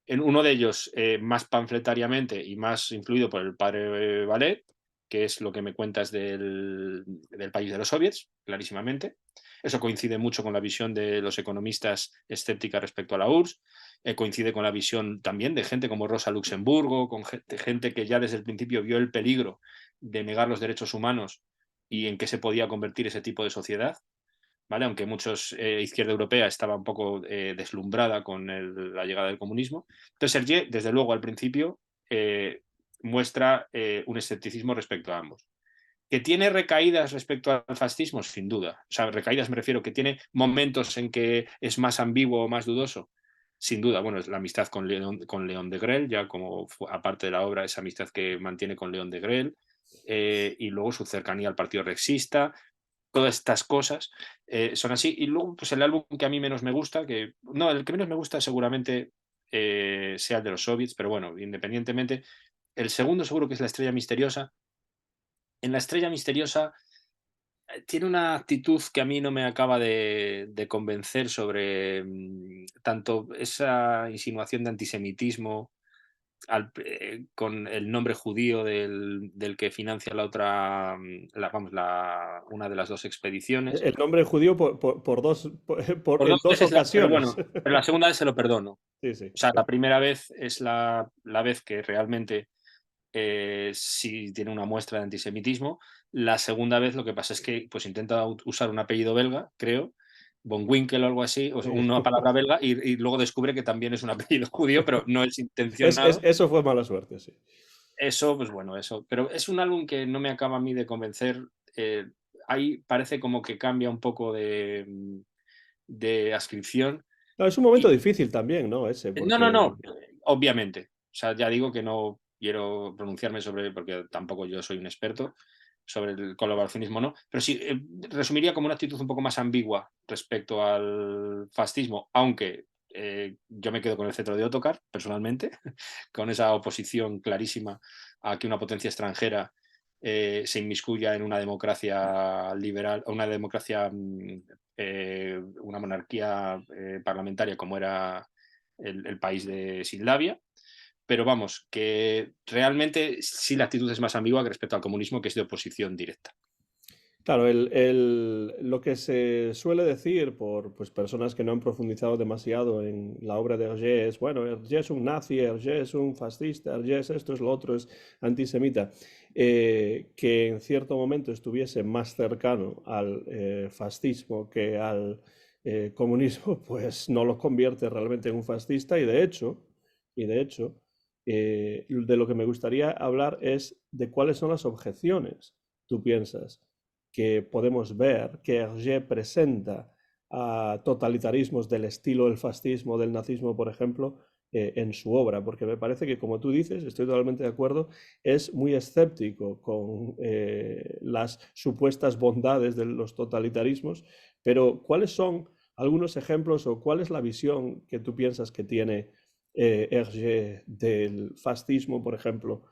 Speaker 2: En uno de ellos, más panfletariamente y más influido por el padre Valet, que es lo que me cuentas del país de los soviets, clarísimamente. Eso coincide mucho con la visión de los economistas escéptica respecto a la URSS. Coincide con la visión también de gente como Rosa Luxemburgo, con gente que ya desde el principio vio el peligro de negar los derechos humanos y en qué se podía convertir ese tipo de sociedad. ¿Vale? Aunque muchos izquierda europea estaba un poco deslumbrada con la llegada del comunismo. Entonces, Sergé, desde luego, al principio muestra un escepticismo respecto a ambos. ¿Que tiene recaídas respecto al fascismo? Sin duda. O sea, recaídas me refiero que tiene momentos en que es más ambiguo o más dudoso. Sin duda, bueno, es la amistad con León de Grelle, ya como aparte de la obra, esa amistad que mantiene con León de Grelle, y luego su cercanía al partido rexista, todas estas cosas son así. Y luego, pues el álbum que a mí menos me gusta, no, el que menos me gusta seguramente sea el de los soviets, pero bueno, independientemente, el segundo seguro que es La Estrella Misteriosa. En La Estrella Misteriosa tiene una actitud que a mí no me acaba de convencer sobre tanto esa insinuación de antisemitismo con el nombre judío del que financia la otra, una de las dos expediciones.
Speaker 1: El nombre judío
Speaker 2: Por
Speaker 1: en
Speaker 2: dos
Speaker 1: dos
Speaker 2: veces, pero
Speaker 1: ocasiones.
Speaker 2: bueno, pero la segunda vez se lo perdono.
Speaker 1: Sí, sí.
Speaker 2: O sea, la primera vez es la vez que realmente sí tiene una muestra de antisemitismo. La segunda vez lo que pasa es que pues intenta usar un apellido belga, creo, von Winkel o algo así, o sea,
Speaker 1: Sí.
Speaker 2: una palabra belga, y luego descubre que también es un apellido judío, pero no es intencionado.
Speaker 1: Eso fue mala suerte, sí.
Speaker 2: Eso, pues bueno, eso. Pero es un álbum que no me acaba a mí de convencer. eh, Ahí parece como que cambia un poco de ascripción.
Speaker 1: No, es un momento difícil también, ¿no? Ese,
Speaker 2: No, no,
Speaker 1: porque
Speaker 2: no, obviamente. O sea, ya digo que no quiero pronunciarme sobre, porque tampoco yo soy un experto, sobre el colaboracionismo, no. Pero sí, resumiría como una actitud un poco más ambigua respecto al fascismo, aunque yo me quedo con el cetro de Ottokar, personalmente, con esa oposición clarísima a que una potencia extranjera se inmiscuya en una democracia liberal, una monarquía parlamentaria como era el país de Sildavia. Pero vamos, que realmente sí la actitud es más ambigua que respecto al comunismo, que es de oposición directa.
Speaker 1: claro, lo que se suele decir por pues, personas que no han profundizado demasiado en la obra de Hergé es, bueno, Hergé es un nazi, Hergé es un fascista, Hergé es esto, es lo otro, es antisemita, que en cierto momento estuviese más cercano al fascismo que al comunismo, pues no lo convierte realmente en un fascista y de hecho, de lo que me gustaría hablar es de cuáles son las objeciones, tú piensas que podemos ver que Hergé presenta a totalitarismos del estilo del fascismo, del nazismo, por ejemplo, en su obra, porque me parece que, como tú dices, estoy totalmente de acuerdo, es muy escéptico con las supuestas bondades de los totalitarismos, pero ¿cuáles son algunos ejemplos o cuál es la visión que tú piensas que tiene Hergé del fascismo, por ejemplo,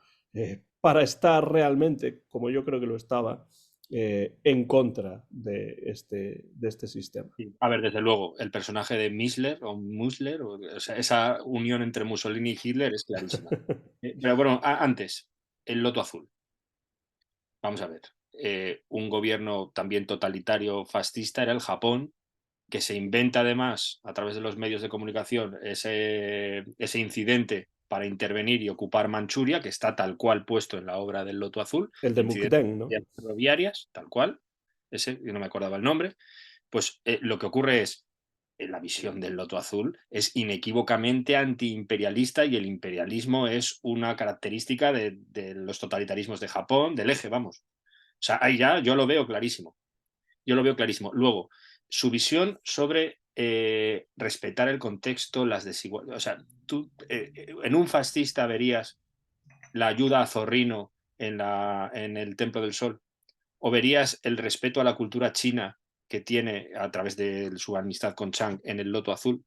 Speaker 1: para estar realmente, como yo creo que lo estaba, en contra de este sistema?
Speaker 2: Sí. A ver, desde luego, el personaje de Misler o Musler, o sea, esa unión entre Mussolini y Hitler es clarísima. Pero bueno, antes, el Loto Azul. Vamos a ver. Un gobierno también totalitario fascista era el Japón, que se inventa además a través de los medios de comunicación ese incidente para intervenir y ocupar Manchuria, que está tal cual puesto en la obra del Loto Azul,
Speaker 1: El de
Speaker 2: incidentes
Speaker 1: Mukden, ¿no?
Speaker 2: ferroviarias, tal cual, ese, yo no me acordaba el nombre. Pues lo que ocurre es, la visión del Loto Azul es inequívocamente antiimperialista, y el imperialismo es una característica de los totalitarismos de Japón, del eje, vamos. O sea, ahí ya yo lo veo clarísimo. Yo lo veo clarísimo. Luego, su visión sobre respetar el contexto, las desigualdades. O sea, tú en un fascista verías la ayuda a Zorrino en el Templo del Sol, o verías el respeto a la cultura china que tiene a través de su amistad con Chang en el Loto Azul,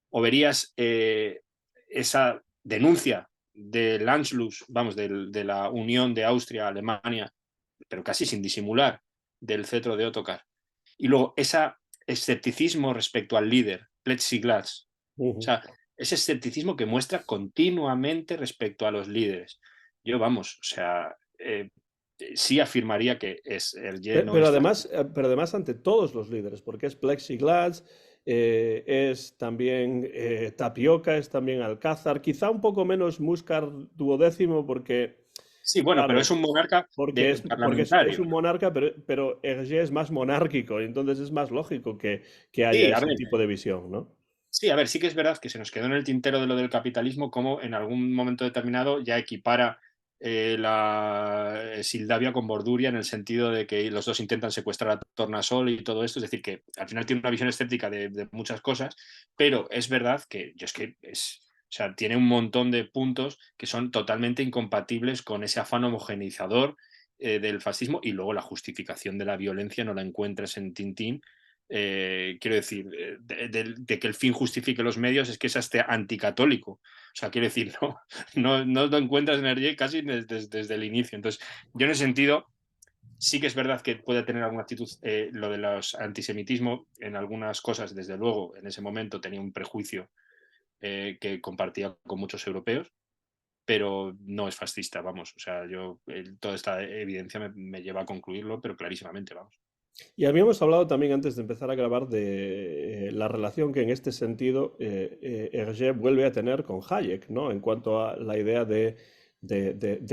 Speaker 2: o verías esa denuncia del Anschluss, vamos, de la unión de Austria-Alemania, pero casi sin disimular, del cetro de Ottokar. Y luego ese escepticismo respecto al líder, Plexiglas. O sea, ese escepticismo que muestra continuamente respecto a los líderes. Yo, vamos, o sea, sí afirmaría que Hergé no
Speaker 1: Pero
Speaker 2: es
Speaker 1: además,
Speaker 2: fascista.
Speaker 1: ante todos los líderes, porque es Plexiglas, es también Tapioca, es también Alcázar, quizá un poco menos Muscar Duodécimo, porque,
Speaker 2: Sí, bueno, pero es
Speaker 1: claro,
Speaker 2: un monarca
Speaker 1: porque es
Speaker 2: parlamentario.
Speaker 1: un monarca, pero Hergé es más monárquico, y entonces es más lógico que haya
Speaker 2: Sí, a
Speaker 1: ese
Speaker 2: ver,
Speaker 1: tipo de visión, ¿no?
Speaker 2: sí, a ver, sí que es verdad que se nos quedó en el tintero de lo del capitalismo, como en algún momento determinado ya equipara la Sildavia con Borduria, en el sentido de que los dos intentan secuestrar a Tornasol y todo esto. Es decir, que al final tiene una visión escéptica de muchas cosas, pero es verdad que yo es que o sea, tiene un montón de puntos que son totalmente incompatibles con ese afán homogeneizador del fascismo, y luego la justificación de la violencia no la encuentras en Tintín. Quiero decir, de que el fin justifique los medios, es que es hasta anticatólico. O sea, quiero decir, no lo encuentras en Hergé casi desde el inicio. Entonces, yo en ese sentido, sí que es verdad que puede tener alguna actitud, lo de los antisemitismo, en algunas cosas, desde luego, en ese momento tenía un prejuicio que compartía con muchos europeos, pero no es fascista, vamos. O sea, toda esta evidencia me lleva a concluirlo, pero clarísimamente, vamos.
Speaker 1: Y habíamos hablado también antes de empezar a grabar de la relación que en este sentido Hergé vuelve a tener con Hayek, ¿no? En cuanto a la idea de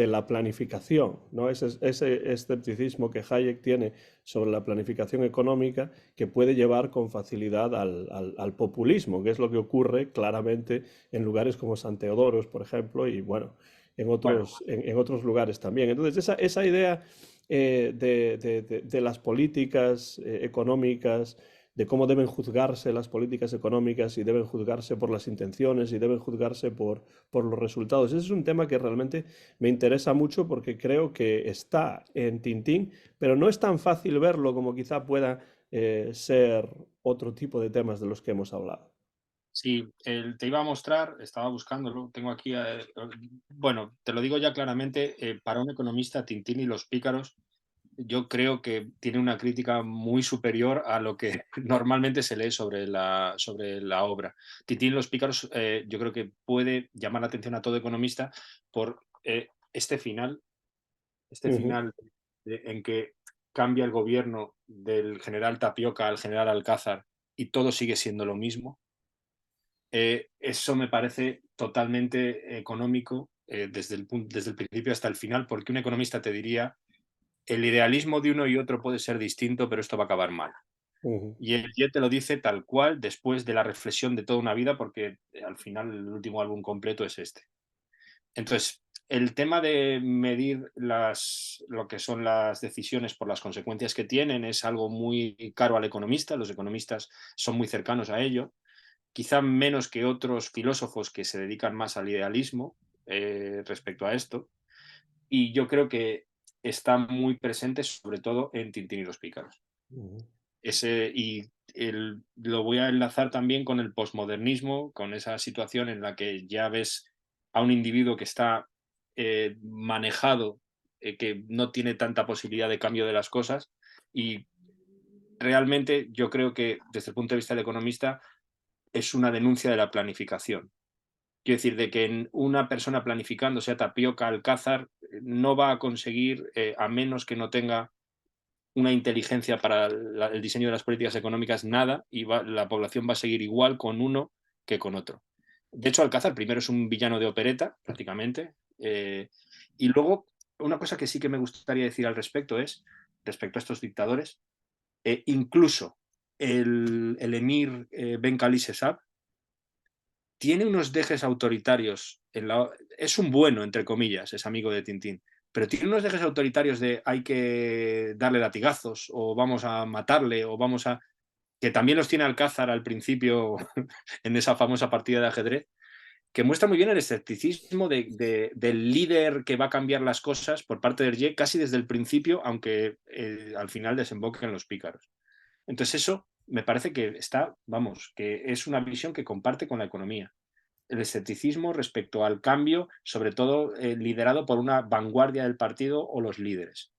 Speaker 1: la planificación, ¿no? Ese escepticismo que Hayek tiene sobre la planificación económica que puede llevar con facilidad al populismo, que es lo que ocurre claramente en lugares como San Teodoros, por ejemplo, y bueno,
Speaker 2: Bueno,
Speaker 1: en otros lugares también. Entonces, esa idea de las políticas económicas, de cómo deben juzgarse las políticas económicas y deben juzgarse por las intenciones y deben juzgarse por los resultados. Ese es un tema que realmente me interesa mucho porque creo que está en Tintín, pero no es tan fácil verlo como quizá pueda ser otro tipo de temas de los que hemos hablado.
Speaker 2: sí, te iba a mostrar, estaba buscándolo, tengo aquí, bueno, te lo digo ya claramente, para un economista, Tintín y los pícaros, yo creo que tiene una crítica muy superior a lo que normalmente se lee sobre la obra. Tintín y los pícaros, yo creo que puede llamar la atención a todo economista por este
Speaker 1: Ujú.
Speaker 2: final en que cambia el gobierno del general Tapioca al general Alcázar y todo sigue siendo lo mismo. Eso me parece totalmente económico desde el principio hasta el final, porque un economista te diría, el idealismo de uno y otro puede ser distinto, pero esto va a acabar mal.
Speaker 1: Ujú.
Speaker 2: Y el Jet te lo dice tal cual después de la reflexión de toda una vida, porque al final el último álbum completo es este. Entonces, el tema de medir lo que son las decisiones por las consecuencias que tienen es algo muy caro al economista, los economistas son muy cercanos a ello, quizá menos que otros filósofos que se dedican más al idealismo respecto a esto, y yo creo que está muy presente sobre todo en Tintín y los pícaros.
Speaker 1: Ujú.
Speaker 2: Lo voy a enlazar también con el posmodernismo, con esa situación en la que ya ves a un individuo que está manejado, que no tiene tanta posibilidad de cambio de las cosas, y realmente yo creo que desde el punto de vista del economista es una denuncia de la planificación. Quiero decir, de que una persona planificando, sea Tapioca, Alcázar, no va a conseguir, a menos que no tenga una inteligencia para el diseño de las políticas económicas, nada, y la población va a seguir igual con uno que con otro. De hecho, Alcázar primero es un villano de opereta, prácticamente, y luego una cosa que sí que me gustaría decir al respecto es, respecto a estos dictadores, incluso el emir Ben Khalil Saab tiene unos dejes autoritarios. Es un bueno, entre comillas, es amigo de Tintín, pero tiene unos dejes autoritarios de hay que darle latigazos o vamos a matarle o vamos a... que también los tiene Alcázar al principio en esa famosa partida de ajedrez, que muestra muy bien el escepticismo del líder que va a cambiar las cosas por parte de Hergé casi desde el principio, aunque al final desemboque en los pícaros. Entonces eso me parece que vamos, que es una visión que comparte con la economía, el escepticismo respecto al cambio, sobre todo liderado por una vanguardia del partido o los líderes.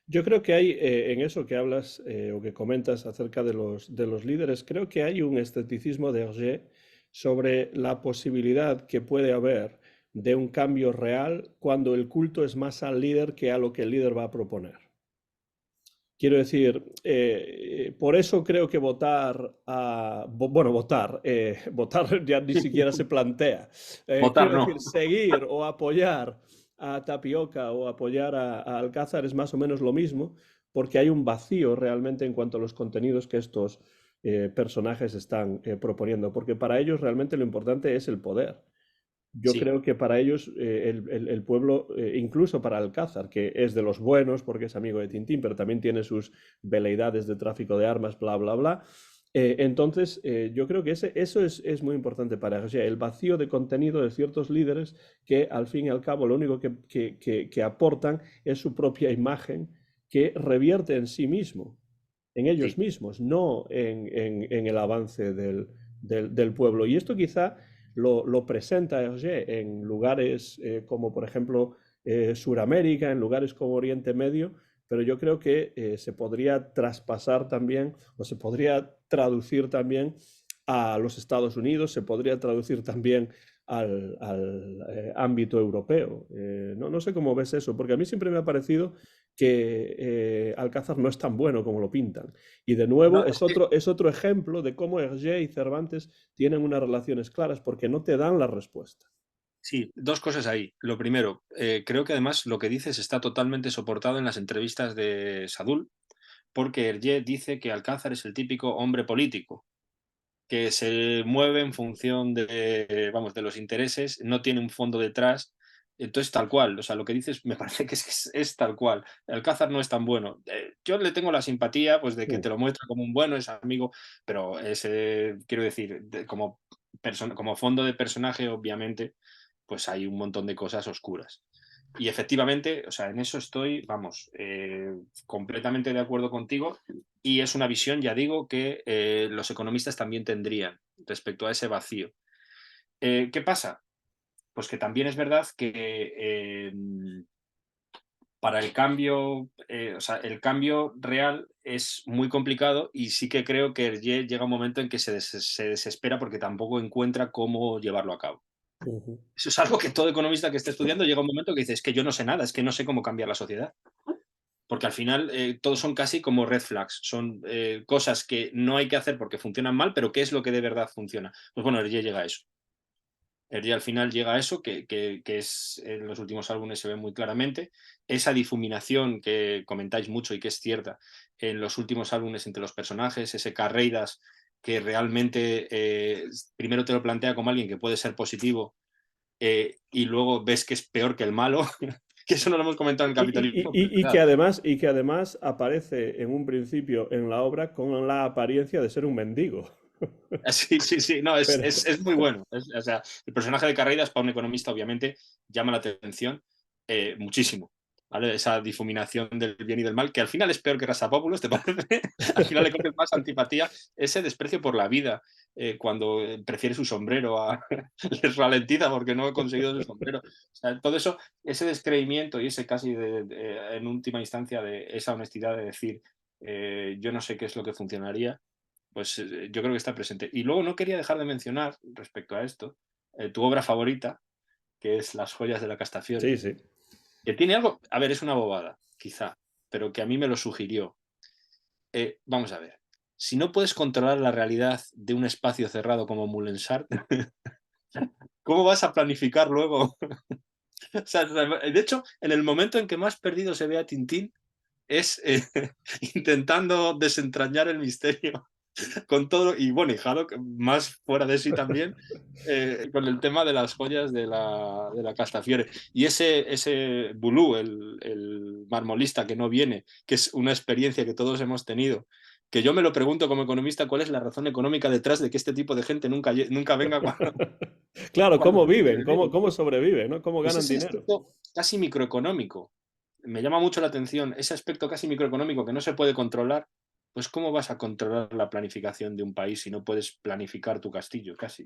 Speaker 1: Yo creo que hay, en eso que hablas o que comentas acerca de los líderes, creo que hay un escepticismo de Hergé sobre la posibilidad que puede haber de un cambio real cuando el culto es más al líder que a lo que el líder va a proponer. Quiero decir, por eso creo que votar ya ni siquiera se plantea.
Speaker 2: Votar
Speaker 1: Quiero
Speaker 2: no.
Speaker 1: decir, seguir o apoyar a Tapioca o apoyar a Alcázar es más o menos lo mismo, porque hay un vacío realmente en cuanto a los contenidos que estos personajes están proponiendo, porque para ellos realmente lo importante es el poder. Yo
Speaker 2: Sí,
Speaker 1: creo que para ellos, el pueblo, incluso para Alcázar, que es de los buenos porque es amigo de Tintín, pero también tiene sus veleidades de tráfico de armas, bla, bla, bla. Entonces, yo creo que eso es muy importante para Hergé, el vacío de contenido de ciertos líderes que al fin y al cabo lo único que aportan es su propia imagen que revierte en sí mismo, en ellos
Speaker 2: sí,
Speaker 1: mismos, no en el avance del pueblo. Y esto quizá lo presenta Hergé en lugares como por ejemplo Suramérica, en lugares como Oriente Medio, pero yo creo que se podría traspasar también o se podría traducir también a los Estados Unidos, se podría traducir también al ámbito europeo. No sé cómo ves eso, porque a mí siempre me ha parecido que Alcázar no es tan bueno como lo pintan. Y de
Speaker 2: No,
Speaker 1: nuevo
Speaker 2: es que
Speaker 1: es otro ejemplo de cómo Hergé y Cervantes tienen unas relaciones claras porque no te dan la respuesta.
Speaker 2: sí, dos cosas ahí. Lo primero, creo que además lo que dices está totalmente soportado en las entrevistas de Sadul, porque Hergé dice que Alcázar es el típico hombre político, que se mueve en función de, vamos, de los intereses, no tiene un fondo detrás. Entonces, tal cual, o sea, lo que dices me parece que es tal cual. Alcázar no es tan bueno. Yo le tengo la simpatía, pues, de que
Speaker 1: Mm,
Speaker 2: te lo muestra como un bueno, es amigo, pero es, quiero decir, como, como fondo de personaje, obviamente, pues hay un montón de cosas oscuras. Y efectivamente, o sea, en eso estoy, vamos, completamente de acuerdo contigo. Y es una visión, ya digo, que los economistas también tendrían respecto a ese vacío. ¿Qué pasa? Pues que también es verdad que para el cambio, o sea, el cambio real es muy complicado y sí que creo que Hergé llega un momento en que se desespera porque tampoco encuentra cómo llevarlo a cabo.
Speaker 1: ujú.
Speaker 2: Eso es algo que todo economista que esté estudiando llega un momento que dice, es que yo no sé nada, es que no sé cómo cambiar la sociedad. Porque al final todos son casi como red flags, son cosas que no hay que hacer porque funcionan mal, pero ¿qué es lo que de verdad funciona? Pues bueno, Hergé llega a eso. Hergé al final llega a eso, que es en los últimos álbumes se ve muy claramente, esa difuminación que comentáis mucho y que es cierta en los últimos álbumes entre los personajes, ese carreiras que realmente primero te lo plantea como alguien que puede ser positivo y luego ves que es peor que el malo, que eso no lo hemos comentado en el capitalismo, pero es verdad.
Speaker 1: Y que además aparece en un principio en la obra con la apariencia de ser un mendigo.
Speaker 2: Sí, sí, sí, no,
Speaker 1: Pero,
Speaker 2: es muy bueno. O sea, el personaje de Carreiras, para un economista, obviamente, llama la atención muchísimo. ¿Vale? Esa difuminación del bien y del mal, que al final es peor que Rasapópulos, ¿te parece? Al final le coges más antipatía, ese desprecio por la vida, cuando prefiere su sombrero les ralentiza porque no he conseguido su sombrero. O sea, todo eso, ese descreimiento y ese casi, en última instancia, de esa honestidad de decir, yo no sé qué es lo que funcionaría, pues yo creo que está presente. Y luego no quería dejar de mencionar, respecto a esto, tu obra favorita, que es Las joyas de la Castafiore,
Speaker 1: sí, sí.
Speaker 2: que tiene algo, a ver, es una bobada, quizá, pero que a mí me lo sugirió. Vamos a ver, si no puedes controlar la realidad de un espacio cerrado como Mulensart, ¿cómo vas a planificar luego? O sea, de hecho, en el momento en que más perdido se ve a Tintín, es intentando desentrañar el misterio con todo, y bueno, y Haddock más fuera de sí también, con el tema de las joyas de la Castafiore. Y ese Bulú, el marmolista que no viene, que es una experiencia que todos hemos tenido, que yo me lo pregunto como economista, ¿cuál es la razón económica detrás de que este tipo de gente nunca venga
Speaker 1: Claro,
Speaker 2: cuando
Speaker 1: ¿cómo
Speaker 2: se tiene que
Speaker 1: viven?
Speaker 2: venir?
Speaker 1: Cómo sobreviven? ¿No? ¿Cómo
Speaker 2: Pues
Speaker 1: ganan
Speaker 2: ese
Speaker 1: dinero?
Speaker 2: aspecto casi microeconómico me llama mucho la atención, ese aspecto casi microeconómico que no se puede controlar, pues ¿cómo vas a controlar la planificación de un país si no puedes planificar tu castillo casi?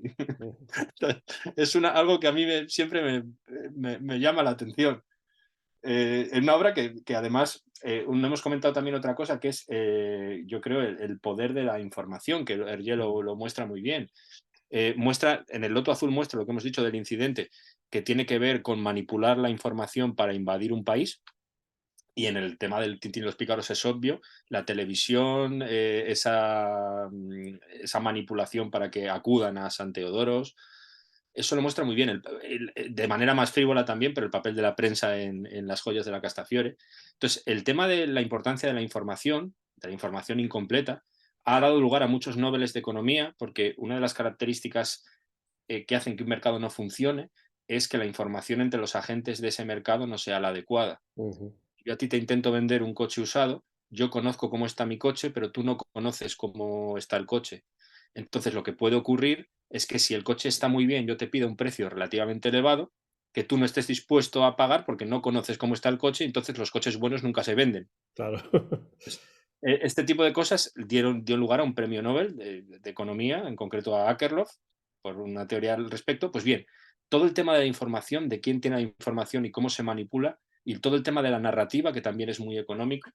Speaker 2: Es algo que a mí siempre me llama la atención. En una obra que además, no hemos comentado también otra cosa, que es, yo creo, el poder de la información, que Hergé lo muestra muy bien. Muestra, en el Loto Azul muestra lo que hemos dicho del incidente, que tiene que ver con manipular la información para invadir un país, y en el tema del Tintín y los pícaros es obvio, la televisión, esa manipulación para que acudan a San Teodoros, eso lo muestra muy bien, de manera más frívola también, pero el papel de la prensa en las joyas de la Castafiore. Entonces, el tema de la importancia de la información incompleta, ha dado lugar a muchos nobeles de economía, porque una de las características que hacen que un mercado no funcione es que la información entre los agentes de ese mercado no sea la adecuada.
Speaker 1: Ujú.
Speaker 2: Yo a ti te intento vender un coche usado, yo conozco cómo está mi coche, pero tú no conoces cómo está el coche. Entonces, lo que puede ocurrir es que si el coche está muy bien, yo te pido un precio relativamente elevado, que tú no estés dispuesto a pagar porque no conoces cómo está el coche, entonces los coches buenos nunca se venden.
Speaker 1: Claro.
Speaker 2: Pues, este tipo de cosas dio lugar a un premio Nobel de economía, en concreto a Akerlof, por una teoría al respecto. Pues bien, todo el tema de la información, de quién tiene la información y cómo se manipula, y todo el tema de la narrativa, que también es muy económico,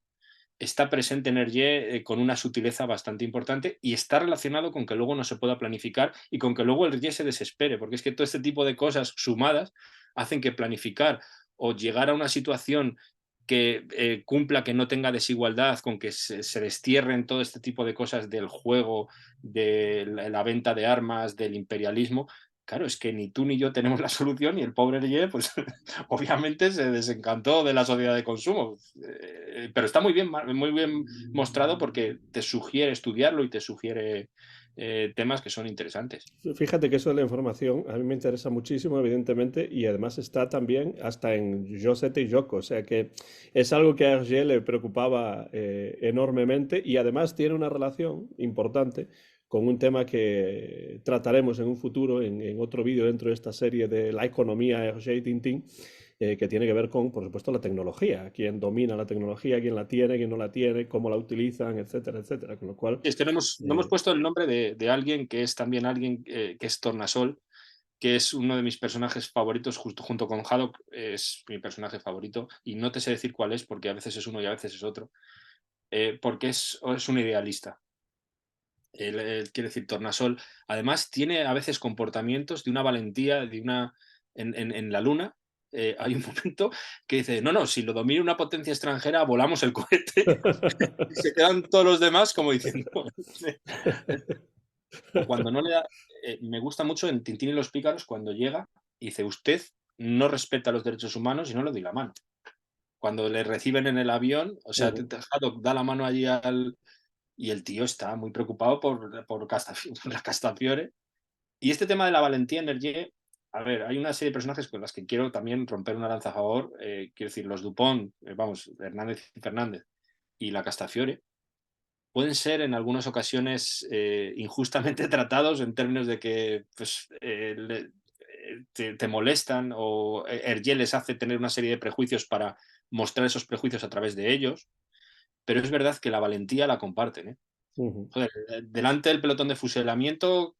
Speaker 2: está presente en Hergé con una sutileza bastante importante y está relacionado con que luego no se pueda planificar y con que luego el Hergé se desespere, porque es que todo este tipo de cosas sumadas hacen que planificar o llegar a una situación que cumpla, que no tenga desigualdad, con que se destierren todo este tipo de cosas del juego, de la venta de armas, del imperialismo. Claro, es que ni tú ni yo tenemos la solución y el pobre Hergé, pues obviamente se desencantó de la sociedad de consumo. Pero está muy bien mostrado porque te sugiere estudiarlo y te sugiere temas que son interesantes.
Speaker 1: Fíjate que eso de la información a mí me interesa muchísimo, evidentemente, y además está también hasta en Josette y Yoko, o sea que es algo que a Hergé le preocupaba enormemente y además tiene una relación importante con un tema que trataremos en un futuro, en otro vídeo dentro de esta serie de la economía Hergé y Tintín, que tiene que ver con, por supuesto, la tecnología, quién domina la tecnología, quién la tiene, quién no la tiene, cómo la utilizan, etcétera, etcétera, con lo cual...
Speaker 2: Es que no hemos
Speaker 1: eh,
Speaker 2: puesto el nombre de alguien que es también alguien que es Tornasol, que es uno de mis personajes favoritos, justo junto con Haddock, es mi personaje favorito, y no te sé decir cuál es, porque a veces es uno y a veces es otro, porque es un idealista. Él quiere decir Tornasol. Además, tiene a veces comportamientos de una valentía, en la Luna. Hay un momento que dice, no, no, si lo domina una potencia extranjera, volamos el cohete. Y se quedan todos los demás como diciendo... O cuando no le da... me gusta mucho en Tintín y los pícaros cuando llega y dice, usted no respeta los derechos humanos y no le doy la mano. Cuando le reciben en el avión, o sea,
Speaker 1: Ujú.
Speaker 2: Haddock da la mano allí al... Y el tío está muy preocupado por la Castafiore. Y este tema de la valentía en Hergé, a ver, hay una serie de personajes con las que quiero también romper una lanza a favor. Quiero decir, los Dupont, vamos, Hernández y Fernández y la Castafiore, pueden ser en algunas ocasiones injustamente tratados en términos de que pues, te molestan o Hergé les hace tener una serie de prejuicios para mostrar esos prejuicios a través de ellos, pero es verdad que la valentía la comparten.
Speaker 1: Ujú.
Speaker 2: Joder, delante del pelotón de fusilamiento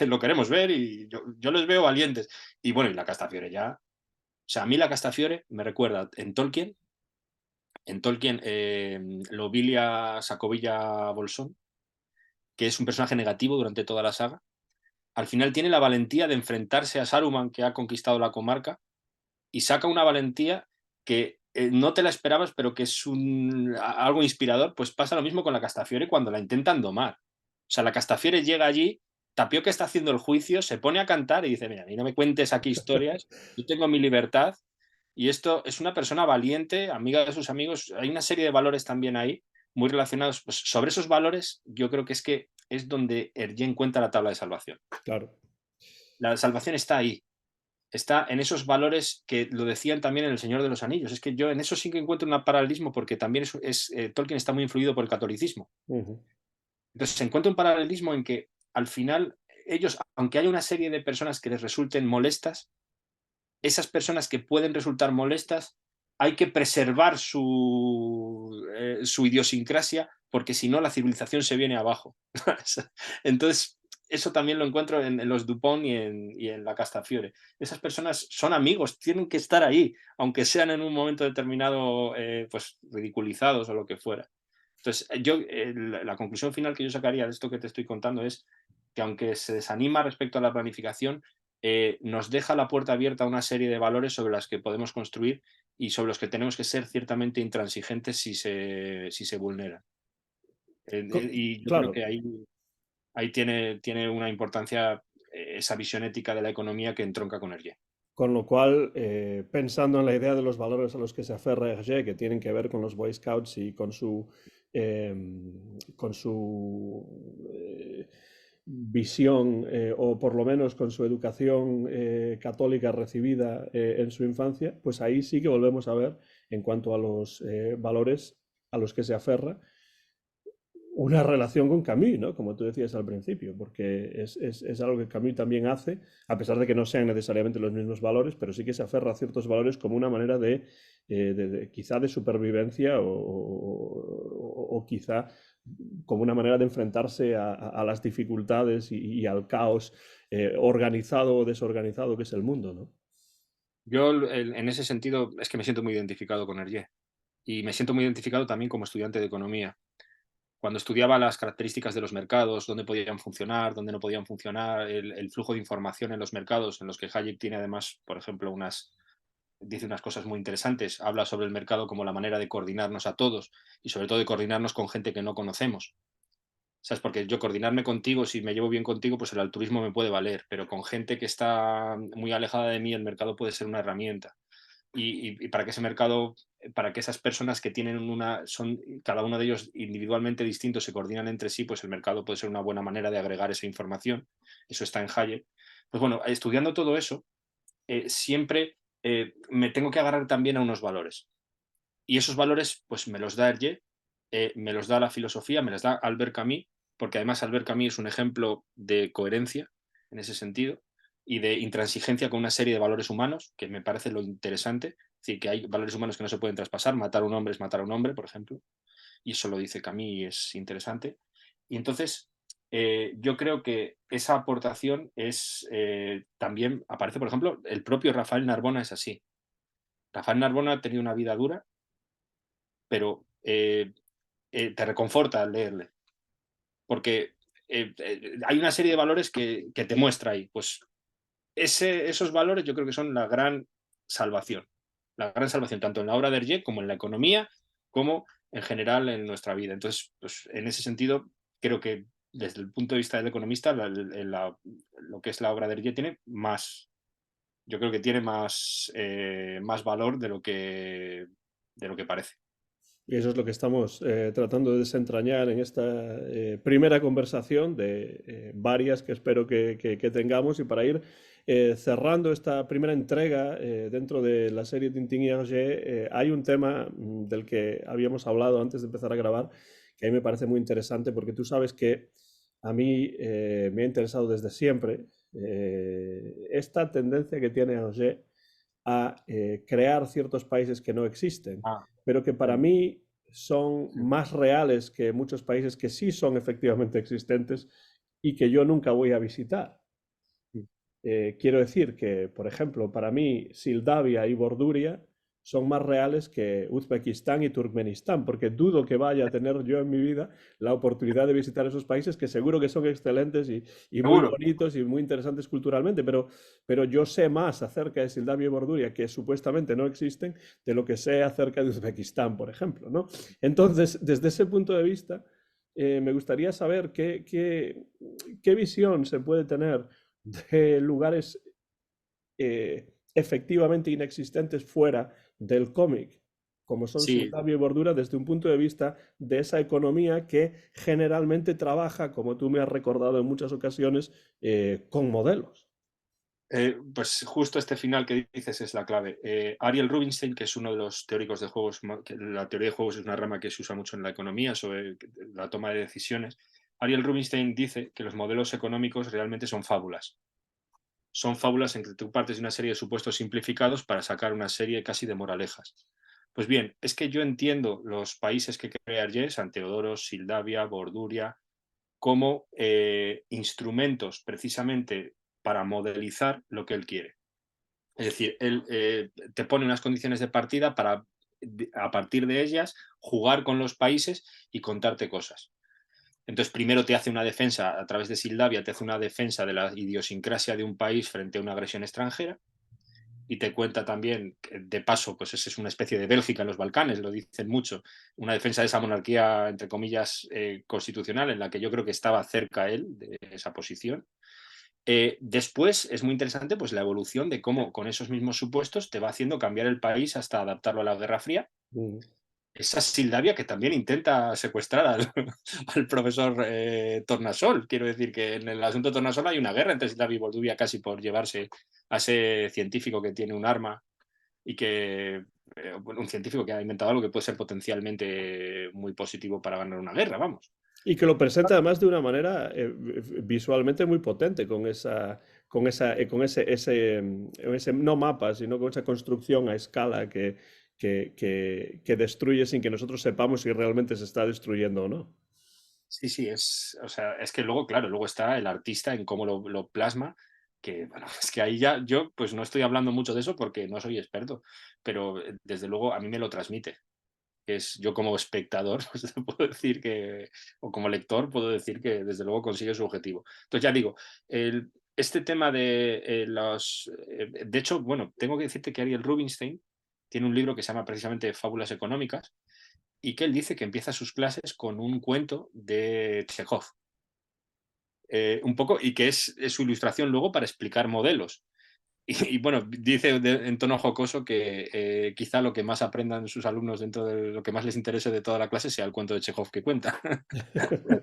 Speaker 2: lo queremos ver y yo les veo valientes. Y bueno, y la Castafiore ya. O sea, a mí la Castafiore me recuerda en Tolkien, Lobelia Sacovilla Bolsón, que es un personaje negativo durante toda la saga. Al final tiene la valentía de enfrentarse a Saruman, que ha conquistado la comarca, y saca una valentía que no te la esperabas, pero que es algo inspirador. Pues pasa lo mismo con la Castafiore cuando la intentan domar. O sea, la Castafiore llega allí, Tapioca está haciendo el juicio, se pone a cantar y dice, mira, a mí no me cuentes aquí historias, yo tengo mi libertad. Y esto es una persona valiente, amiga de sus amigos. Hay una serie de valores también ahí, muy relacionados. Pues sobre esos valores, yo creo que es donde Hergé encuentra la tabla de salvación.
Speaker 1: Claro.
Speaker 2: La salvación está ahí, está en esos valores que lo decían también en El Señor de los Anillos. Es que yo en eso sí que encuentro un paralelismo porque también Tolkien está muy influido por el catolicismo.
Speaker 1: Ujú.
Speaker 2: Entonces se encuentra un paralelismo en que al final ellos, aunque haya una serie de personas que les resulten molestas, esas personas que pueden resultar molestas, hay que preservar su idiosincrasia porque si no la civilización se viene abajo. Entonces, eso también lo encuentro en los Dupont y en la Castafiore. Esas personas son amigos, tienen que estar ahí, aunque sean en un momento determinado pues ridiculizados o lo que fuera. Entonces, la conclusión final que yo sacaría de esto que te estoy contando es que aunque se desanima respecto a la planificación, nos deja la puerta abierta a una serie de valores sobre las que podemos construir y sobre los que tenemos que ser ciertamente intransigentes si se vulneran. Y yo creo
Speaker 1: Claro,
Speaker 2: que ahí tiene una importancia esa visión ética de la economía que entronca con Hergé.
Speaker 1: con lo cual, pensando en la idea de los valores a los que se aferra Hergé, que tienen que ver con los Boy Scouts y eh, con su visión, o por lo menos con su educación católica recibida en su infancia, pues ahí sí que volvemos a ver, en cuanto a los valores a los que se aferra, una relación con Camus, ¿no? Como tú decías al principio, porque es algo que Camus también hace, a pesar de que no sean necesariamente los mismos valores, pero sí que se aferra a ciertos valores como una manera quizá de supervivencia o quizá como una manera de enfrentarse a las dificultades y al caos organizado o desorganizado que es el mundo, ¿no?
Speaker 2: Yo en ese sentido es que me siento muy identificado con Hergé. Y me siento muy identificado también como estudiante de economía. Cuando estudiaba las características de los mercados, dónde podían funcionar, dónde no podían funcionar, el flujo de información en los mercados, en los que Hayek tiene además, por ejemplo, dice unas cosas muy interesantes, habla sobre el mercado como la manera de coordinarnos a todos y sobre todo de coordinarnos con gente que no conocemos. ¿Sabes? Porque yo coordinarme contigo, si me llevo bien contigo, pues el altruismo me puede valer, pero con gente que está muy alejada de mí, el mercado puede ser una herramienta. Y para que ese mercado, para que esas personas que tienen son cada uno de ellos individualmente distintos, se coordinan entre sí, pues el mercado puede ser una buena manera de agregar esa información. Eso está en Hayek. Pues bueno, estudiando todo eso, siempre me tengo que agarrar también a unos valores. Y esos valores, pues me los da Hergé, me los da la filosofía, me los da Albert Camus, porque además Albert Camus es un ejemplo de coherencia en ese sentido y de intransigencia con una serie de valores humanos, que me parece lo interesante. Es decir, que hay valores humanos que no se pueden traspasar. Matar a un hombre es matar a un hombre, por ejemplo. Y eso lo dice Camus y es interesante. Y entonces, yo creo que esa aportación es también, aparece, por ejemplo, el propio Rafael Narbona es así. Rafael Narbona ha tenido una vida dura, pero te reconforta al leerle, porque hay una serie de valores que te muestra ahí. Pues esos valores yo creo que son la gran salvación, tanto en la obra de Hergé como en la economía, como en general en nuestra vida. Entonces, pues, en ese sentido, creo que desde el punto de vista del economista, lo que es la obra de Hergé tiene más, yo creo que tiene más valor de lo que parece.
Speaker 1: Y eso es lo que estamos tratando de desentrañar en esta primera conversación de varias que espero que tengamos y para ir cerrando esta primera entrega dentro de la serie Tintín y Hergé, hay un tema del que habíamos hablado antes de empezar a grabar que a mí me parece muy interesante porque tú sabes que a mí me ha interesado desde siempre esta tendencia que tiene Hergé a crear ciertos países que no existen,
Speaker 2: Ah,
Speaker 1: pero que para
Speaker 2: mm,
Speaker 1: mí son
Speaker 2: sí,
Speaker 1: más reales que muchos países que sí son efectivamente existentes y que yo nunca voy a visitar.
Speaker 2: mm.
Speaker 1: Quiero decir que, por ejemplo, para mí Sildavia y Borduria son más reales que Uzbekistán y Turkmenistán, porque dudo que vaya a tener yo en mi vida la oportunidad de visitar esos países que seguro que son excelentes y muy
Speaker 2: Seguro.
Speaker 1: bonitos y muy interesantes culturalmente, pero yo sé más acerca de Sildavia y Borduria, que supuestamente no existen, de lo que sé acerca de Uzbekistán, por ejemplo, ¿no? Entonces, desde ese punto de vista, me gustaría saber qué visión se puede tener de lugares efectivamente inexistentes fuera del cómic, como son
Speaker 2: Sí,
Speaker 1: Sildavia y Bordura, desde un punto de vista de esa economía que generalmente trabaja, como tú me has recordado en muchas ocasiones, con modelos.
Speaker 2: Pues justo este final que dices es la clave. Ariel Rubinstein, que es uno de los teóricos de juegos, que la teoría de juegos es una rama que se usa mucho en la economía sobre la toma de decisiones. Ariel Rubinstein dice que los modelos económicos realmente son fábulas. Son fábulas en que tú partes de una serie de supuestos simplificados para sacar una serie casi de moralejas. Pues bien, es que yo entiendo los países que crea Hergé, San Teodoro, Sildavia, Borduria, como instrumentos precisamente para modelizar lo que él quiere. Es decir, él te pone unas condiciones de partida para, a partir de ellas, jugar con los países y contarte cosas. Entonces, primero te hace una defensa, a través de Sildavia, te hace una defensa de la idiosincrasia de un país frente a una agresión extranjera, y te cuenta también, de paso, pues esa es una especie de Bélgica en los Balcanes, lo dicen mucho, una defensa de esa monarquía, entre comillas, constitucional, en la que yo creo que estaba cerca él de esa posición. Después es muy interesante pues la evolución de cómo con esos mismos supuestos te va haciendo cambiar el país hasta adaptarlo a la Guerra Fría.
Speaker 1: Mm.
Speaker 2: Esa Sildavia que también intenta secuestrar al, al profesor Tornasol. Quiero decir que en el asunto Tornasol hay una guerra entre Sildavia y Bolduvia casi por llevarse a ese científico que tiene un arma y que bueno, un científico que ha inventado algo que puede ser potencialmente muy positivo para ganar una guerra, vamos.
Speaker 1: Y que lo presenta además de una manera visualmente muy potente, con ese no mapa, sino con esa construcción a escala que destruye sin que nosotros sepamos si realmente se está destruyendo o no.
Speaker 2: Sí, sí, o sea, es que luego, claro, luego está el artista en cómo lo plasma, que bueno, es que ahí ya yo pues no estoy hablando mucho de eso porque no soy experto, pero desde luego a mí me lo transmite. que es yo como espectador, pues, puedo decir que, o como lector, puedo decir que desde luego consigue su objetivo. Entonces ya digo, este tema de de hecho, bueno, tengo que decirte que Ariel Rubinstein tiene un libro que se llama precisamente Fábulas económicas y que él dice que empieza sus clases con un cuento de Chekhov. Un poco, y que es su ilustración luego para explicar modelos. Y bueno, dice en tono jocoso que quizá lo que más aprendan sus alumnos dentro de lo que más les interese de toda la clase sea el cuento de Chekhov que cuenta.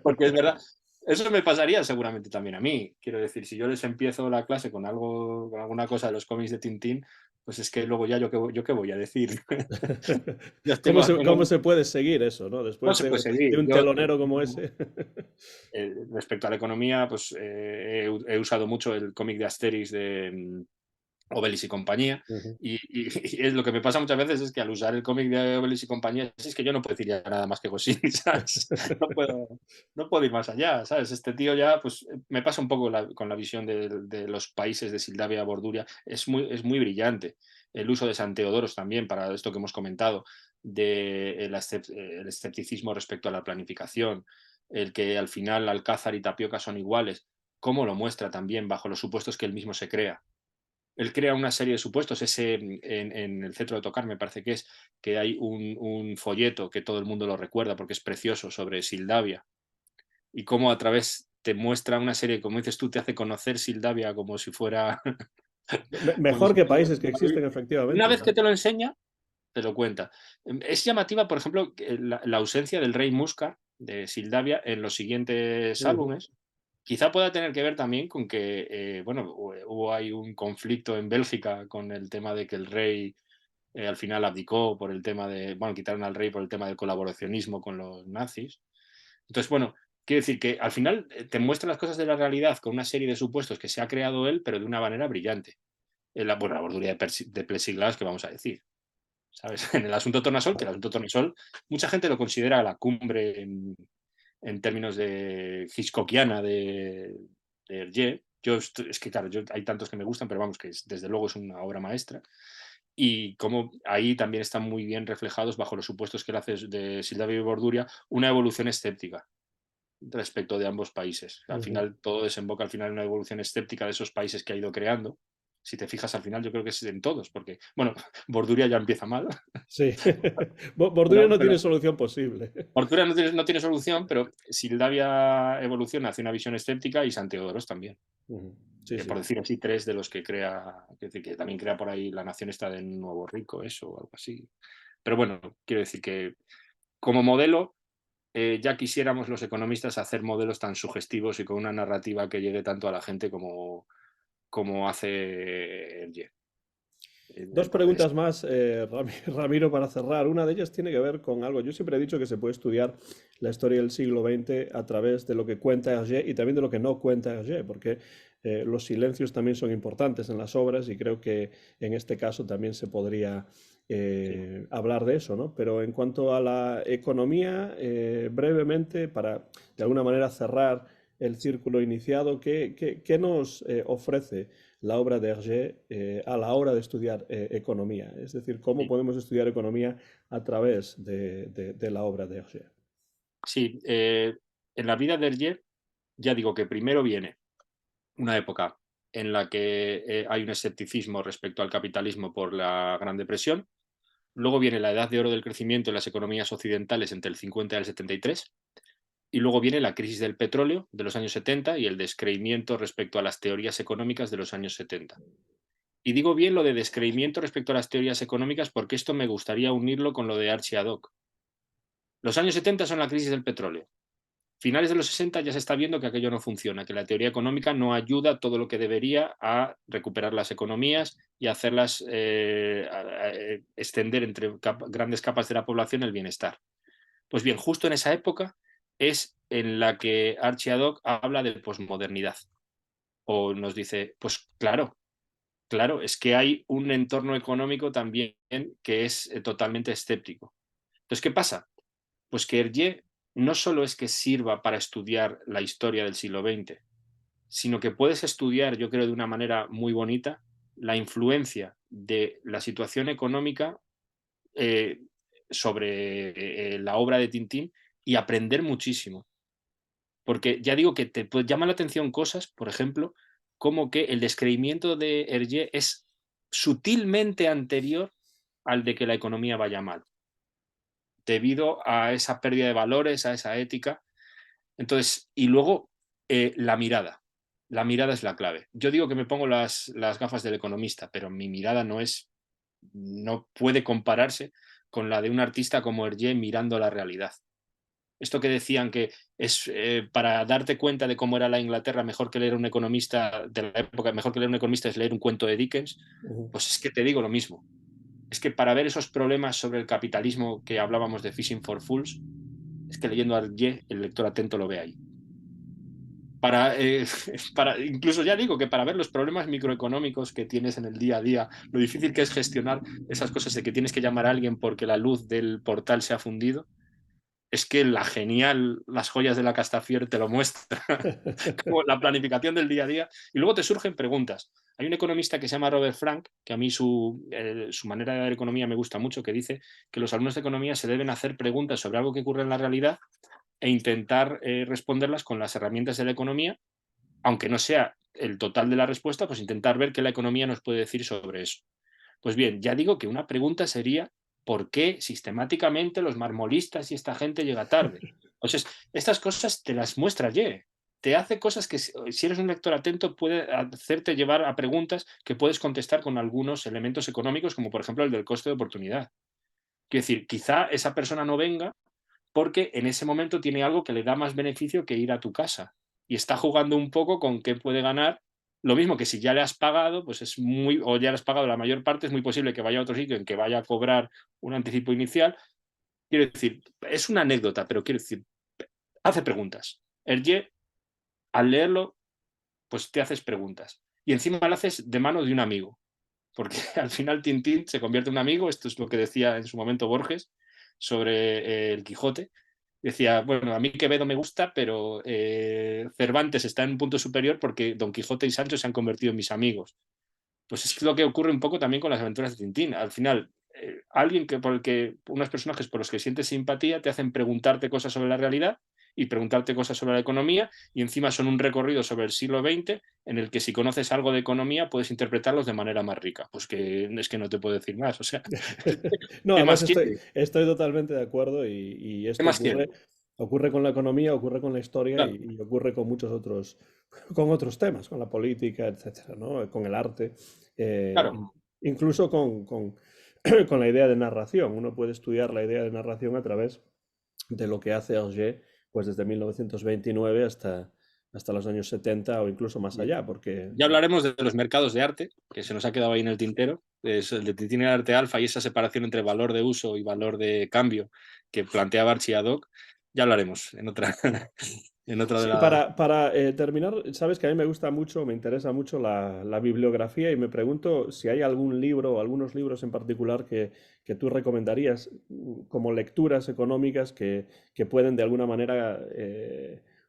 Speaker 2: Porque es verdad, eso me pasaría seguramente también a mí. Quiero decir, si yo les empiezo la clase con algo, con alguna cosa de los cómics de Tintín, pues es que luego ya yo qué voy a decir. Ya
Speaker 1: ¿Cómo se puede seguir eso, ¿no?
Speaker 2: no
Speaker 1: Después
Speaker 2: se puede
Speaker 1: de
Speaker 2: seguir.
Speaker 1: un
Speaker 2: Yo,
Speaker 1: telonero como ese.
Speaker 2: respecto a la economía, pues he usado mucho el cómic de Asterix de Obelix y compañía.
Speaker 1: Ujú.
Speaker 2: Y es lo que me pasa muchas veces es que al usar el cómic de Obelix y compañía, es que yo no puedo decir ya nada más que Goscinny, ¿sabes? No puedo, no puedo ir más allá, ¿sabes? Este tío ya, pues me pasa un poco con la visión de los países de Sildavia Borduria, es muy brillante. El uso de San Teodoros también, para esto que hemos comentado, el escepticismo respecto a la planificación, el que al final Alcázar y Tapioca son iguales, cómo lo muestra también bajo los supuestos que él mismo se crea. Él crea una serie de supuestos, en el Cetro de Tocar me parece que hay un folleto que todo el mundo lo recuerda porque es precioso sobre Sildavia y cómo a través te muestra una serie, como dices tú, te hace conocer Sildavia como si fuera... como
Speaker 1: Mejor
Speaker 2: si
Speaker 1: que
Speaker 2: fuera
Speaker 1: países que existen,
Speaker 2: una
Speaker 1: efectivamente.
Speaker 2: vez que te lo enseña, te lo cuenta. Es llamativa, por ejemplo, la ausencia del rey Muscar de Sildavia en los siguientes
Speaker 1: Ujú.
Speaker 2: álbumes. Quizá pueda tener que ver también con que, bueno, hubo ahí un conflicto en Bélgica con el tema de que el rey al final abdicó por el tema de, bueno, quitaron al rey por el tema del colaboracionismo con los nazis. Entonces, bueno, quiero decir que al final te muestra las cosas de la realidad con una serie de supuestos que se ha creado él, pero de una manera brillante. Bueno, la borduría de plexiglas, que vamos a decir, ¿sabes? En el asunto Tornasol, que el asunto Tornasol, mucha gente lo considera la cumbre en términos de Hitchcockiana de Hergé. Es que, claro, hay tantos que me gustan, pero vamos, que desde luego es una obra maestra. Y como ahí también están muy bien reflejados, bajo los supuestos que él hace de Sildavia y Borduria, una evolución escéptica respecto de ambos países. Al
Speaker 1: Ujú.
Speaker 2: final, todo desemboca al final en una evolución escéptica de esos países que ha ido creando. Si te fijas al final, yo creo que es en todos, porque, bueno, Borduria ya empieza mal,
Speaker 1: Sí. Borduria no tiene
Speaker 2: pero
Speaker 1: solución posible.
Speaker 2: Portura no tiene solución, pero Sildavia evoluciona hacia una visión escéptica y Santeodoros también.
Speaker 1: Ujú. Sí,
Speaker 2: Por
Speaker 1: sí.
Speaker 2: decir así, tres de los que crea, que también crea por ahí la nación esta de Nuevo Rico, eso o algo así. Pero bueno, quiero decir que como modelo, ya quisiéramos los economistas hacer modelos tan sugestivos y con una narrativa que llegue tanto a la gente como hace Hergé.
Speaker 1: Dos preguntas más, Ramiro, para cerrar. Una de ellas tiene que ver con algo. Yo siempre he dicho que se puede estudiar la historia del siglo XX a través de lo que cuenta Hergé y también de lo que no cuenta Hergé, porque los silencios también son importantes en las obras y creo que en este caso también se podría
Speaker 2: Sí.
Speaker 1: hablar de eso, ¿no? Pero en cuanto a la economía, brevemente, para de alguna manera cerrar el círculo iniciado, ¿qué nos ofrece la obra de Hergé a la hora de estudiar economía? Es decir, ¿cómo
Speaker 2: Sí,
Speaker 1: podemos estudiar economía a través de la obra de Hergé?
Speaker 2: sí, en la vida de Hergé, ya digo que primero viene una época en la que hay un escepticismo respecto al capitalismo por la Gran Depresión. Luego viene la edad de oro del crecimiento en las economías occidentales entre el 50 y el 73. Y luego viene la crisis del petróleo de los años 70 y el descreimiento respecto a las teorías económicas de los años 70. Y digo bien lo de descreimiento respecto a las teorías económicas porque esto me gustaría unirlo con lo de Archie Haddock. Los años 70 son la crisis del petróleo. Finales de los 60 ya se está viendo que aquello no funciona, que la teoría económica no ayuda todo lo que debería a recuperar las economías y hacerlas extender entre grandes capas de la población el bienestar. Pues bien, justo en esa época es en la que Archie Haddock habla de posmodernidad. O nos dice, pues claro, claro, es que hay un entorno económico también que es totalmente escéptico. Entonces, ¿qué pasa? Pues que Hergé no solo es que sirva para estudiar la historia del siglo XX, sino que puedes estudiar, yo creo, de una manera muy bonita, la influencia de la situación económica eh, sobre la obra de Tintín y aprender muchísimo. Porque ya digo que te llama la atención cosas, por ejemplo, como que el descreimiento de Hergé es sutilmente anterior al de que la economía vaya mal, debido a esa pérdida de valores, a esa ética. Entonces, y luego la mirada. La mirada es la clave. Yo digo que me pongo las gafas del economista, pero mi mirada no puede compararse con la de un artista como Hergé mirando la realidad. Esto que decían que es para darte cuenta de cómo era la Inglaterra, mejor que leer un economista de la época, mejor que leer un economista es leer un cuento de Dickens,
Speaker 1: Ujú.
Speaker 2: pues es que te digo lo mismo. Es que para ver esos problemas sobre el capitalismo que hablábamos de Fishing for Fools, es que leyendo a Hergé, el lector atento lo ve ahí. Para, incluso ya digo que para ver los problemas microeconómicos que tienes en el día a día, lo difícil que es gestionar esas cosas de que tienes que llamar a alguien porque la luz del portal se ha fundido, es que la genial, las joyas de la Castafiore te lo muestra, como la planificación del día a día, y luego te surgen preguntas. Hay un economista que se llama Robert Frank, que a mí su manera de ver economía me gusta mucho, que dice que los alumnos de economía se deben hacer preguntas sobre algo que ocurre en la realidad e intentar responderlas con las herramientas de la economía, aunque no sea el total de la respuesta, pues intentar ver qué la economía nos puede decir sobre eso. Pues bien, ya digo que una pregunta sería ¿por qué sistemáticamente los marmolistas y esta gente llega tarde? Entonces, estas cosas te las muestra Ye. Te hace cosas que si eres un lector atento puede hacerte llevar a preguntas que puedes contestar con algunos elementos económicos, como por ejemplo el del coste de oportunidad. Quiero decir, quizá esa persona no venga porque en ese momento tiene algo que le da más beneficio que ir a tu casa. Y está jugando un poco con qué puede ganar. Lo mismo que si ya le has pagado, pues es o ya le has pagado la mayor parte, es muy posible que vaya a otro sitio en que vaya a cobrar un anticipo inicial. Quiero decir, es una anécdota, pero quiero decir, hace preguntas. Hergé, al leerlo, pues te haces preguntas. Y encima lo haces de mano de un amigo. Porque al final Tintín se convierte en un amigo, esto es lo que decía en su momento Borges sobre el Quijote. Decía, bueno, a mí Quevedo me gusta, pero Cervantes está en un punto superior porque Don Quijote y Sancho se han convertido en mis amigos. Pues es lo que ocurre un poco también con las aventuras de Tintín. Al final, alguien unos personajes por los que sientes simpatía te hacen preguntarte cosas sobre la realidad y preguntarte cosas sobre la economía, y encima son un recorrido sobre el siglo XX en el que si conoces algo de economía puedes interpretarlos de manera más rica. Pues que es que no te puedo decir más. O sea,
Speaker 1: No,
Speaker 2: ¿qué
Speaker 1: además
Speaker 2: más quieres?
Speaker 1: estoy totalmente de acuerdo y
Speaker 2: ¿Qué
Speaker 1: esto
Speaker 2: más quieres?
Speaker 1: ocurre con la economía, ocurre con la historia
Speaker 2: Claro,
Speaker 1: y ocurre con muchos otros, con otros temas, con la política, etcétera, ¿no? Con el arte,
Speaker 2: claro.
Speaker 1: incluso con la idea de narración. Uno puede estudiar la idea de narración a través de lo que hace Hergé, pues desde 1929 hasta los años 70 o incluso más
Speaker 2: Bien.
Speaker 1: allá, porque
Speaker 2: Ya hablaremos de los mercados de arte, que se nos ha quedado ahí en el tintero. Es el de Tintín y el arte alfa y esa separación entre valor de uso y valor de cambio que planteaba Archie Haddock. Ya hablaremos en otra, en otra de
Speaker 1: sí,
Speaker 2: las...
Speaker 1: para terminar, sabes que a mí me gusta mucho, me interesa mucho la bibliografía y me pregunto si hay algún libro o algunos libros en particular que tú recomendarías como lecturas económicas que pueden de alguna manera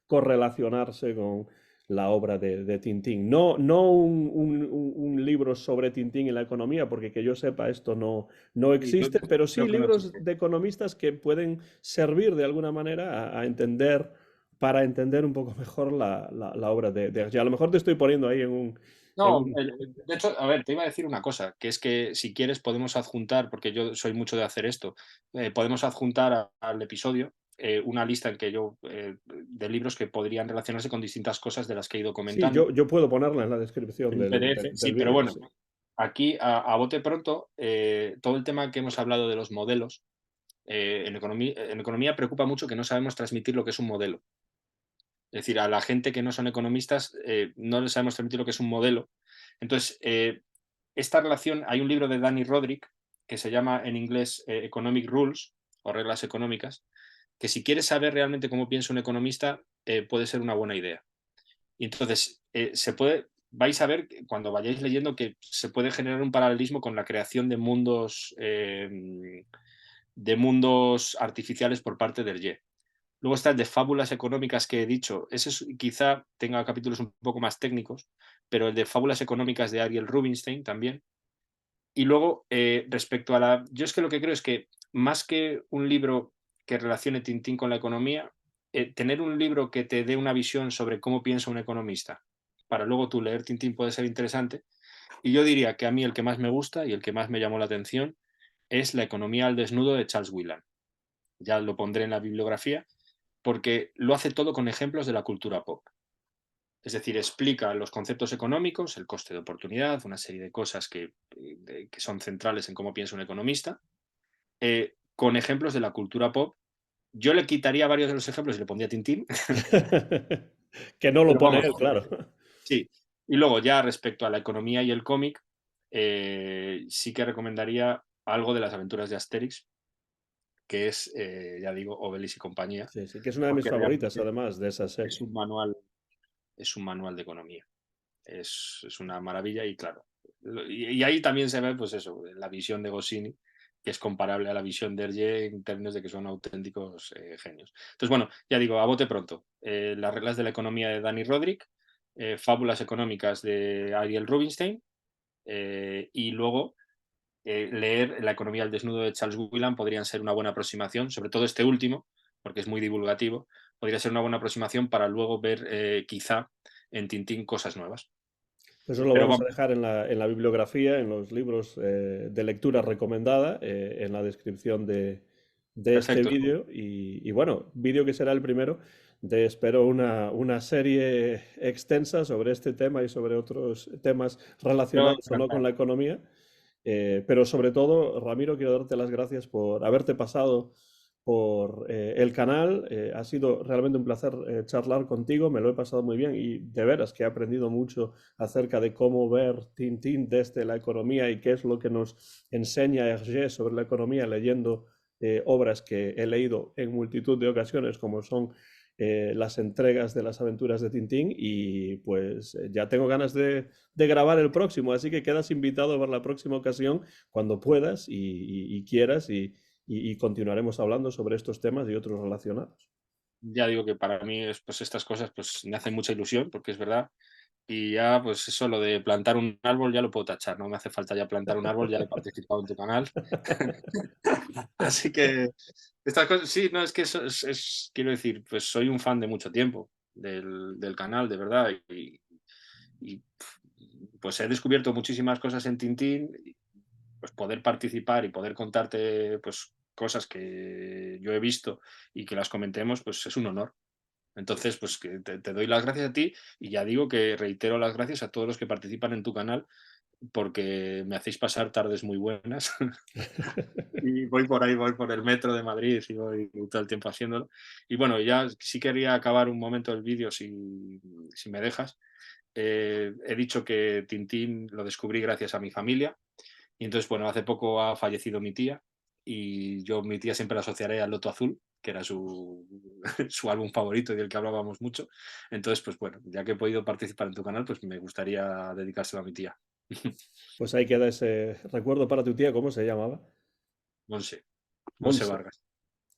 Speaker 1: correlacionarse con la obra de Tintín. No un libro sobre Tintín y la economía, porque que yo sepa esto no
Speaker 2: Sí,
Speaker 1: existe, pero sí
Speaker 2: creo que no
Speaker 1: libros
Speaker 2: existe.
Speaker 1: de economistas que pueden servir de alguna manera a entender para entender un poco mejor la obra de Hergé. A lo mejor te estoy poniendo ahí en
Speaker 2: No,
Speaker 1: un...
Speaker 2: de hecho, a ver, te iba a decir una cosa, que es que si quieres podemos adjuntar, porque yo soy mucho de hacer esto, podemos adjuntar al episodio una lista en que de libros que podrían relacionarse con distintas cosas de las que he ido
Speaker 1: Sí,
Speaker 2: comentando
Speaker 1: yo puedo ponerla en la descripción
Speaker 2: en un PDF.
Speaker 1: del
Speaker 2: Sí, pero
Speaker 1: vídeo,
Speaker 2: bueno,
Speaker 1: sí.
Speaker 2: aquí a bote pronto, todo el tema que hemos hablado de los modelos, en economía preocupa mucho que no sabemos transmitir lo que es un modelo. Es decir, a la gente que no son economistas no les sabemos transmitir lo que es un modelo. Entonces, esta relación, hay un libro de Danny Roderick que se llama en inglés Economic Rules o reglas económicas, que si quieres saber realmente cómo piensa un economista, puede ser una buena idea. Y entonces, vais a ver cuando vayáis leyendo que se puede generar un paralelismo con la creación de mundos artificiales por parte del Ye. Luego está el de fábulas económicas que he dicho. Quizá tenga capítulos un poco más técnicos, pero el de fábulas económicas de Ariel Rubinstein también. Y luego, respecto a la... Yo es que lo que creo es que más que un libro que relacione Tintín con la economía, tener un libro que te dé una visión sobre cómo piensa un economista, para luego tú leer Tintín puede ser interesante. Y yo diría que a mí el que más me gusta y el que más me llamó la atención es La economía al desnudo de Charles Whelan. Ya lo pondré en la bibliografía, porque lo hace todo con ejemplos de la cultura pop. Es decir, explica los conceptos económicos, el coste de oportunidad, una serie de cosas que son centrales en cómo piensa un economista, con ejemplos de la cultura pop. Yo le quitaría varios de los ejemplos y le pondría Tintín,
Speaker 1: Que no lo
Speaker 2: pero
Speaker 1: pone
Speaker 2: vamos,
Speaker 1: él, claro.
Speaker 2: sí. Y luego ya respecto a la economía y el cómic, sí que recomendaría algo de las aventuras de Asterix, que es, ya digo, Obelix y compañía,
Speaker 1: Sí, sí, que es una de mis
Speaker 2: porque
Speaker 1: favoritas,
Speaker 2: realmente
Speaker 1: además, de esa
Speaker 2: es
Speaker 1: serie.
Speaker 2: un manual, es un manual de economía. Es una maravilla y claro. Y ahí también se ve, pues eso, la visión de Goscinny, que es comparable a la visión de Hergé en términos de que son auténticos genios. Entonces, bueno, ya digo, a bote pronto. Las reglas de la economía de Danny Roderick, fábulas económicas de Ariel Rubinstein, y luego leer La economía al desnudo de Charles Whelan podrían ser una buena aproximación, sobre todo este último, porque es muy divulgativo, podría ser una buena aproximación para luego ver quizá en Tintín cosas nuevas.
Speaker 1: Eso lo
Speaker 2: Pero
Speaker 1: vamos a
Speaker 2: vamos,
Speaker 1: dejar en la bibliografía, en los libros de lectura recomendada, en la descripción de este
Speaker 2: perfecto.
Speaker 1: vídeo. Y bueno, vídeo que será el primero de, espero, una serie extensa sobre este tema y sobre otros temas
Speaker 2: Yo
Speaker 1: relacionados o no con
Speaker 2: encantado.
Speaker 1: la economía. Pero sobre todo, Ramiro, quiero darte las gracias por haberte pasado por el canal. Ha sido realmente un placer charlar contigo, me lo he pasado muy bien y de veras que he aprendido mucho acerca de cómo ver Tintín desde la economía y qué es lo que nos enseña Hergé sobre la economía leyendo obras que he leído en multitud de ocasiones, como son las entregas de las aventuras de Tintín. Y pues ya tengo ganas de grabar el próximo, así que quedas invitado a ver la próxima ocasión cuando puedas y quieras y continuaremos hablando sobre estos temas y otros relacionados.
Speaker 2: Ya digo que para mí pues estas cosas pues me hacen mucha ilusión, porque es verdad. Y ya, pues eso, lo de plantar un árbol ya lo puedo tachar, no me hace falta ya plantar un árbol, ya he participado en tu canal. Así que estas cosas, sí, no, es que eso quiero decir, pues soy un fan de mucho tiempo del canal, de verdad. Y, pues he descubierto muchísimas cosas en Tintín, y, pues poder participar y poder contarte pues cosas que yo he visto y que las comentemos, pues es un honor. Entonces, pues que te doy las gracias a ti y ya digo que reitero las gracias a todos los que participan en tu canal porque me hacéis pasar tardes muy buenas. Y voy por ahí, voy por el metro de Madrid y voy todo el tiempo haciéndolo. Y bueno, ya sí quería acabar un momento el vídeo si me dejas. He dicho que Tintín lo descubrí gracias a mi familia y entonces, bueno, hace poco ha fallecido mi tía y yo mi tía siempre la asociaré al Loto Azul, que era su, su álbum favorito y del que hablábamos mucho. Entonces, pues bueno, ya que he podido participar en tu canal, pues me gustaría dedicárselo a mi tía.
Speaker 1: Pues ahí queda ese recuerdo para tu tía, ¿cómo se llamaba?
Speaker 2: Monse, Monse
Speaker 1: Monse.
Speaker 2: Vargas.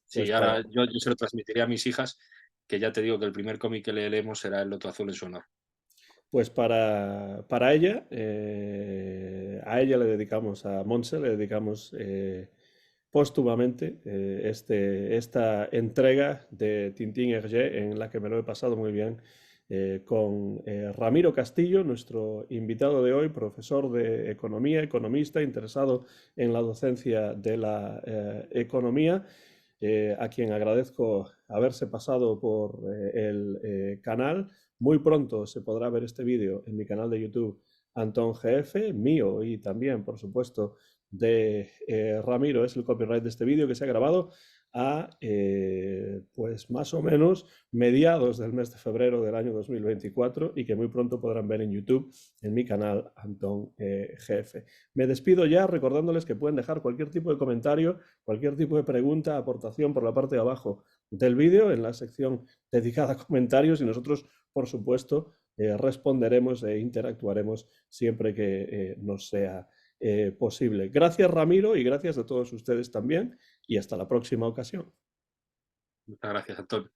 Speaker 2: Sí,
Speaker 1: Pues
Speaker 2: ahora yo se lo transmitiré a mis hijas, que ya te digo que el primer cómic que le leemos será El Loto Azul en su honor.
Speaker 1: pues para ella, a ella le dedicamos, a Monse le dedicamos póstumamente esta entrega de Tintín Hergé, en la que me lo he pasado muy bien con Ramiro Castillo, nuestro invitado de hoy, profesor de economía, economista, interesado en la docencia de la economía, a quien agradezco haberse pasado por el canal. Muy pronto se podrá ver este vídeo en mi canal de YouTube Antón GF, mío y también, por supuesto, de Ramiro. Es el copyright de este vídeo que se ha grabado a, pues más o menos, mediados del mes de febrero del año 2024 y que muy pronto podrán ver en YouTube en mi canal Antón GF. Me despido ya recordándoles que pueden dejar cualquier tipo de comentario, cualquier tipo de pregunta, aportación por la parte de abajo del vídeo en la sección dedicada a comentarios y nosotros, por supuesto, responderemos e interactuaremos siempre que nos sea posible. Gracias, Ramiro, y gracias a todos ustedes también, y hasta la próxima ocasión.
Speaker 2: Muchas gracias, Antonio.